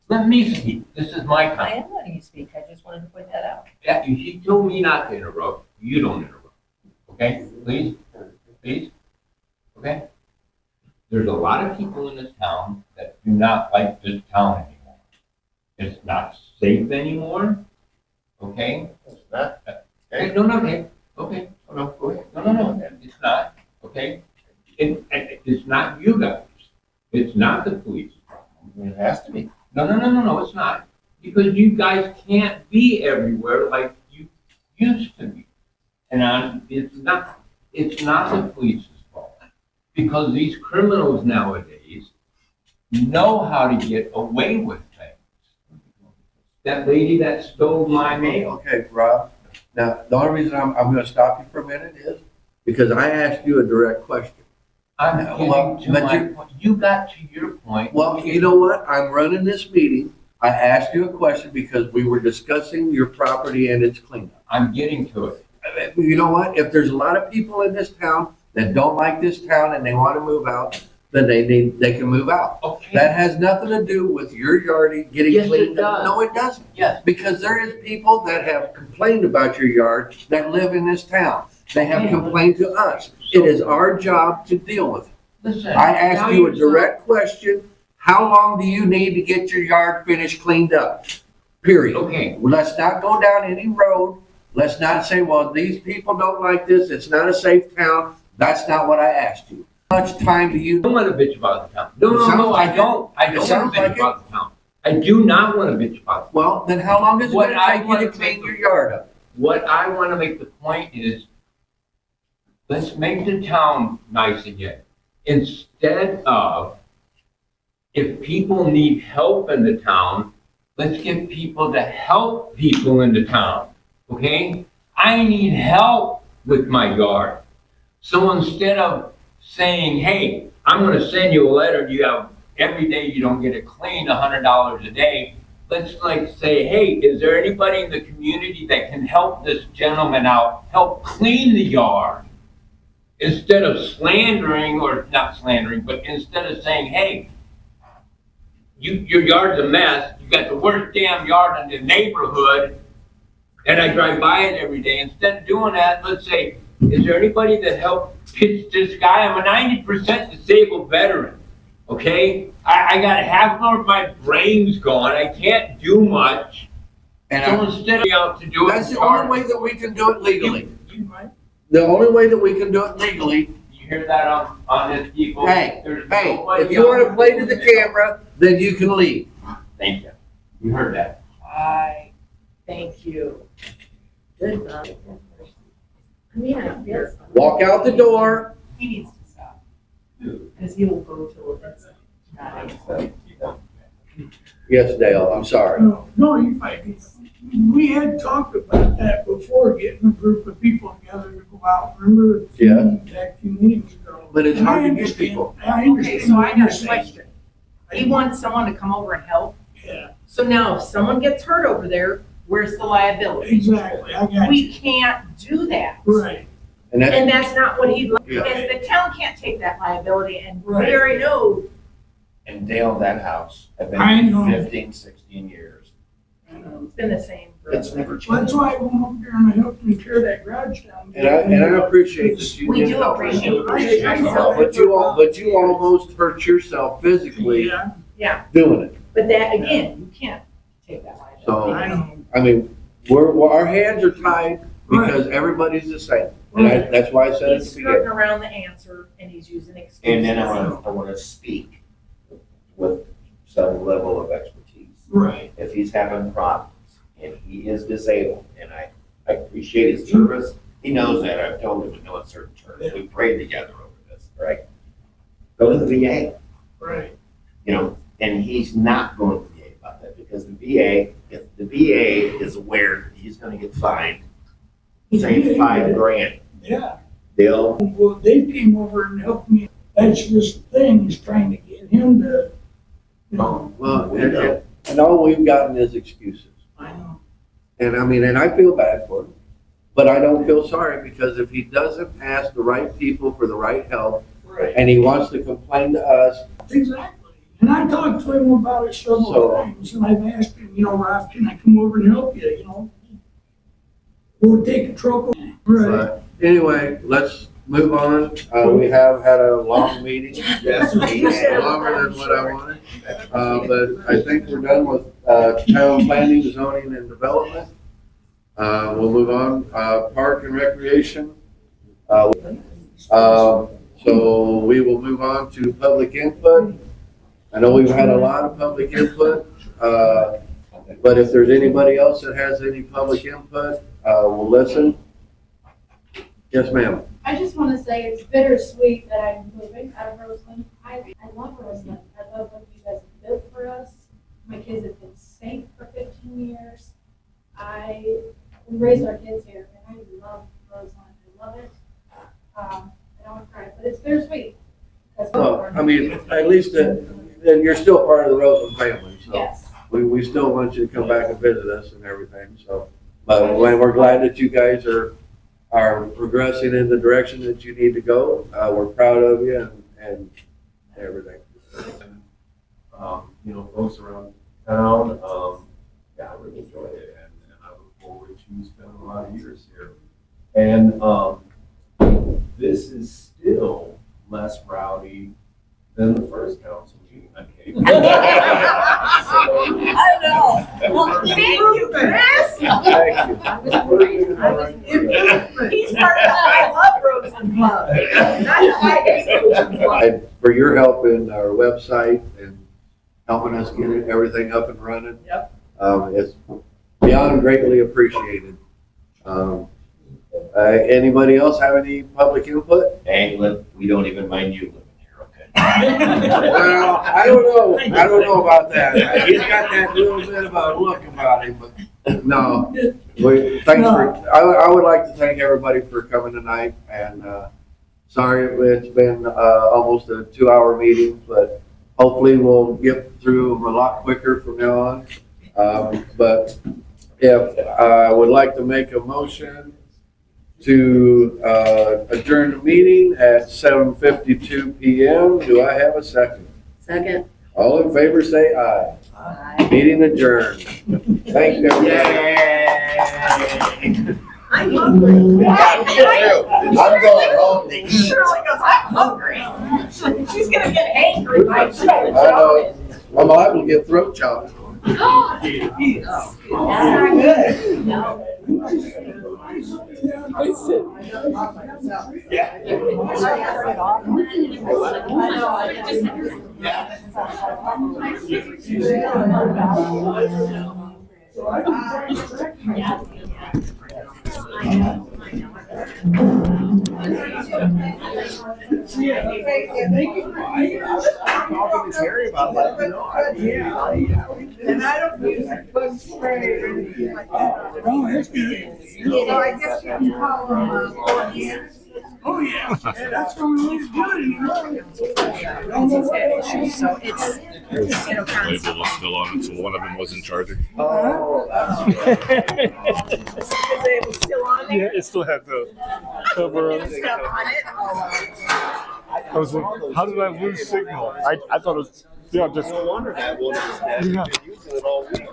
let me speak, this is my I time. am letting you speak, I just wanted to point that out. Yeah, she told me not to interrupt, you don't interrupt, okay, please, please, okay? There's a lot of people in this town that do not like this town anymore. It's not safe anymore, okay? It's not. Okay, no, okay, no, go ahead, no, it's not, okay? It's not you guys, it's not the police problem. It has to be. No, it's not, because you guys can't be everywhere like you used to be. And it's not the police's fault, because these criminals nowadays know how to get away with things. That lady that stole my mail. Okay, Rob, now, the only reason I'm gonna stop you for a minute is because I asked you a direct question. I'm Well, getting to but my you- point. You got to your point. Well, you know what? I'm running this meeting. I asked you a question because we were discussing your property and its cleanup. I'm getting to it. You know what? If there's a lot of people in this town that don't like this town and they want to move out, then they can move out. Okay. That has nothing to do with your yard getting Yes, it cleaned up. does. No, it doesn't. Yes. Because there is people that have complained about your yard that live in this town. They have complained to us. It is our job to deal with it. Listen. I asked now you a you're- direct question. How long do you need to get your yard finished cleaned up? Period. Okay. Let's not go down any road. Let's not say, well, these people don't like this. It's not a safe town. That's not what I asked you. How much time do you? I don't want to bitch about the town. No, It sounds I like it. don't. I It don't sounds want to bitch like it. about the town. I do not want to bitch about the town. Well, then how long is it What gonna I take you wanna to clean make- your yard up? What I want to make the point is, let's make the town nice again. Instead of, if people need help in the town, let's get people to help people in the town, okay? I need help with my yard. So instead of saying, hey, I'm gonna send you a letter, you have, every day you don't get it cleaned, $100 a day, let's like say, hey, is there anybody in the community that can help this gentleman out, help clean the yard? Instead of slandering, or not slandering, but instead of saying, hey, your yard's a mess, you got the worst damn yard in the neighborhood, and I drive by it every day. Instead of doing that, let's say, is there anybody that helped pitch this guy? I'm a 90% disabled veteran, okay? I got half of my brain's gone, I can't do much. And So instead of being out to do it. that's the only way that we can do it legally. You The only way that we can do it legally. hear that on this, people? Hey, There's hey, nobody if you want to out play there. to the camera, then you can leave. Thank you. You heard that. Thank you. Good, Bob. I mean, I guess. Walk out the door. He needs to stop. Because he will go till it's not. Yes, Dale, I'm sorry. No, you're fine. We had talked about that before, getting a group of people together to go out. Remember? Back 2 meetings ago. But it's hard to I get understand- people. I Okay, understand so I what got you're a saying. question. He wants someone to come over and help. Yeah, So now if someone gets hurt over there, where's the liability? exactly. I got you. We can't do that. Right. And that's, And that's not what he'd like, Yeah. because the town can't take that liability, and we Right. already know. And Dale, that house, have I been know. 15, 16 years. I know. It's been the same for. It's never Well, that's changed. why I went over there and I helped him tear that garage down. and I appreciate that you We did do help us. appreciate it. But you almost hurt yourself physically Yeah, Yeah, doing it. but that, again, you can't take that So, liability. I know. I mean, our hands are tied because everybody's the same. And that's why I said at He's the skirting beginning. around the answer, and he's using excuses. And then I want to speak with some level of expertise. Right. if he's having problems. And he is disabled, and I appreciate his service. He knows that. I've told him to go in certain terms. We prayed together over this, right? Go to the VA, Right. you know, and he's not going to the VA about that because the VA, if the VA is aware that he's gonna get fined, say $5,000, Yeah. they'll, Well, they came over and helped me. That's just the thing, is trying to get him to, you know, Well, and all we've gotten is excuses. I know. And I mean, and I feel bad for him, but I don't feel sorry because if he doesn't ask the right people for the right help Right. and he wants to complain to us, Exactly. And I talked to him about it several So- times, and I've asked him, you know, Rob, can I come over and help you, you know? We'll take a truck. Right. but anyway, let's move on. We have had a long meeting. Yes, we have. Longer than what I wanted. But I think we're done with, town planning, zoning and development. We'll move on, park and recreation. So we will move on to public input. I know we've had a lot of public input, but if there's anybody else that has any public input, we'll listen. Yes, ma'am. I just want to say it's bittersweet that I'm moving out of Roseland. I love Roseland. I love what you guys have built for us. My kids have been safe for 15 years. We raised our kids here, and I love Roseland. I love it. I don't want to cry, but it's bittersweet. Well, I mean, at least then you're still part of the Roseland family, so. Yes. We still want you to come back and visit us and everything, so. But we're glad that you guys are progressing in the direction that you need to go. We're proud of you and everything. You know, folks around town, yeah, I really enjoy it, and I look forward to spending a lot of years here. And, this is still less rowdy than the first council meeting. I'm kidding. I know. Well, thank you, Chris. Thank you. He's part of the I Love Roseland Club. I hate Roseland Club. And for your help in our website and helping us get everything up and running. Yep. It's beyond greatly appreciated. Anybody else have any public input? hey, we don't even mind you living here, okay? Well, I don't know about that. He's got that little bit of a look about him, but no. I would like to thank everybody for coming tonight, and, sorry it's been, almost a 2-hour meeting, but hopefully we'll get through them a lot quicker from now on. But if I would like to make a motion to adjourn the meeting at 7:52 PM. Do I have a second? Second. All in favor, say aye. Aye. Meeting adjourned. Thank you. I'm hungry. I'm going home. Shirley goes, I'm hungry. She's gonna get angry by I know. I'm liable to get throat chopped. That's not good. No. And I don't use bug spray or anything like that. Oh, that's good. So I guess you can call them organic. Oh, yeah. Yeah, that's going to look good. So it's, you know, Label was still on it, so one of them wasn't charging. Is it still on there? Yeah, it still had the cover on it. Stuff on it? I was like, how did I lose signal? I thought it was, yeah, just. No wonder that one is that. Yeah. You've been using it all week.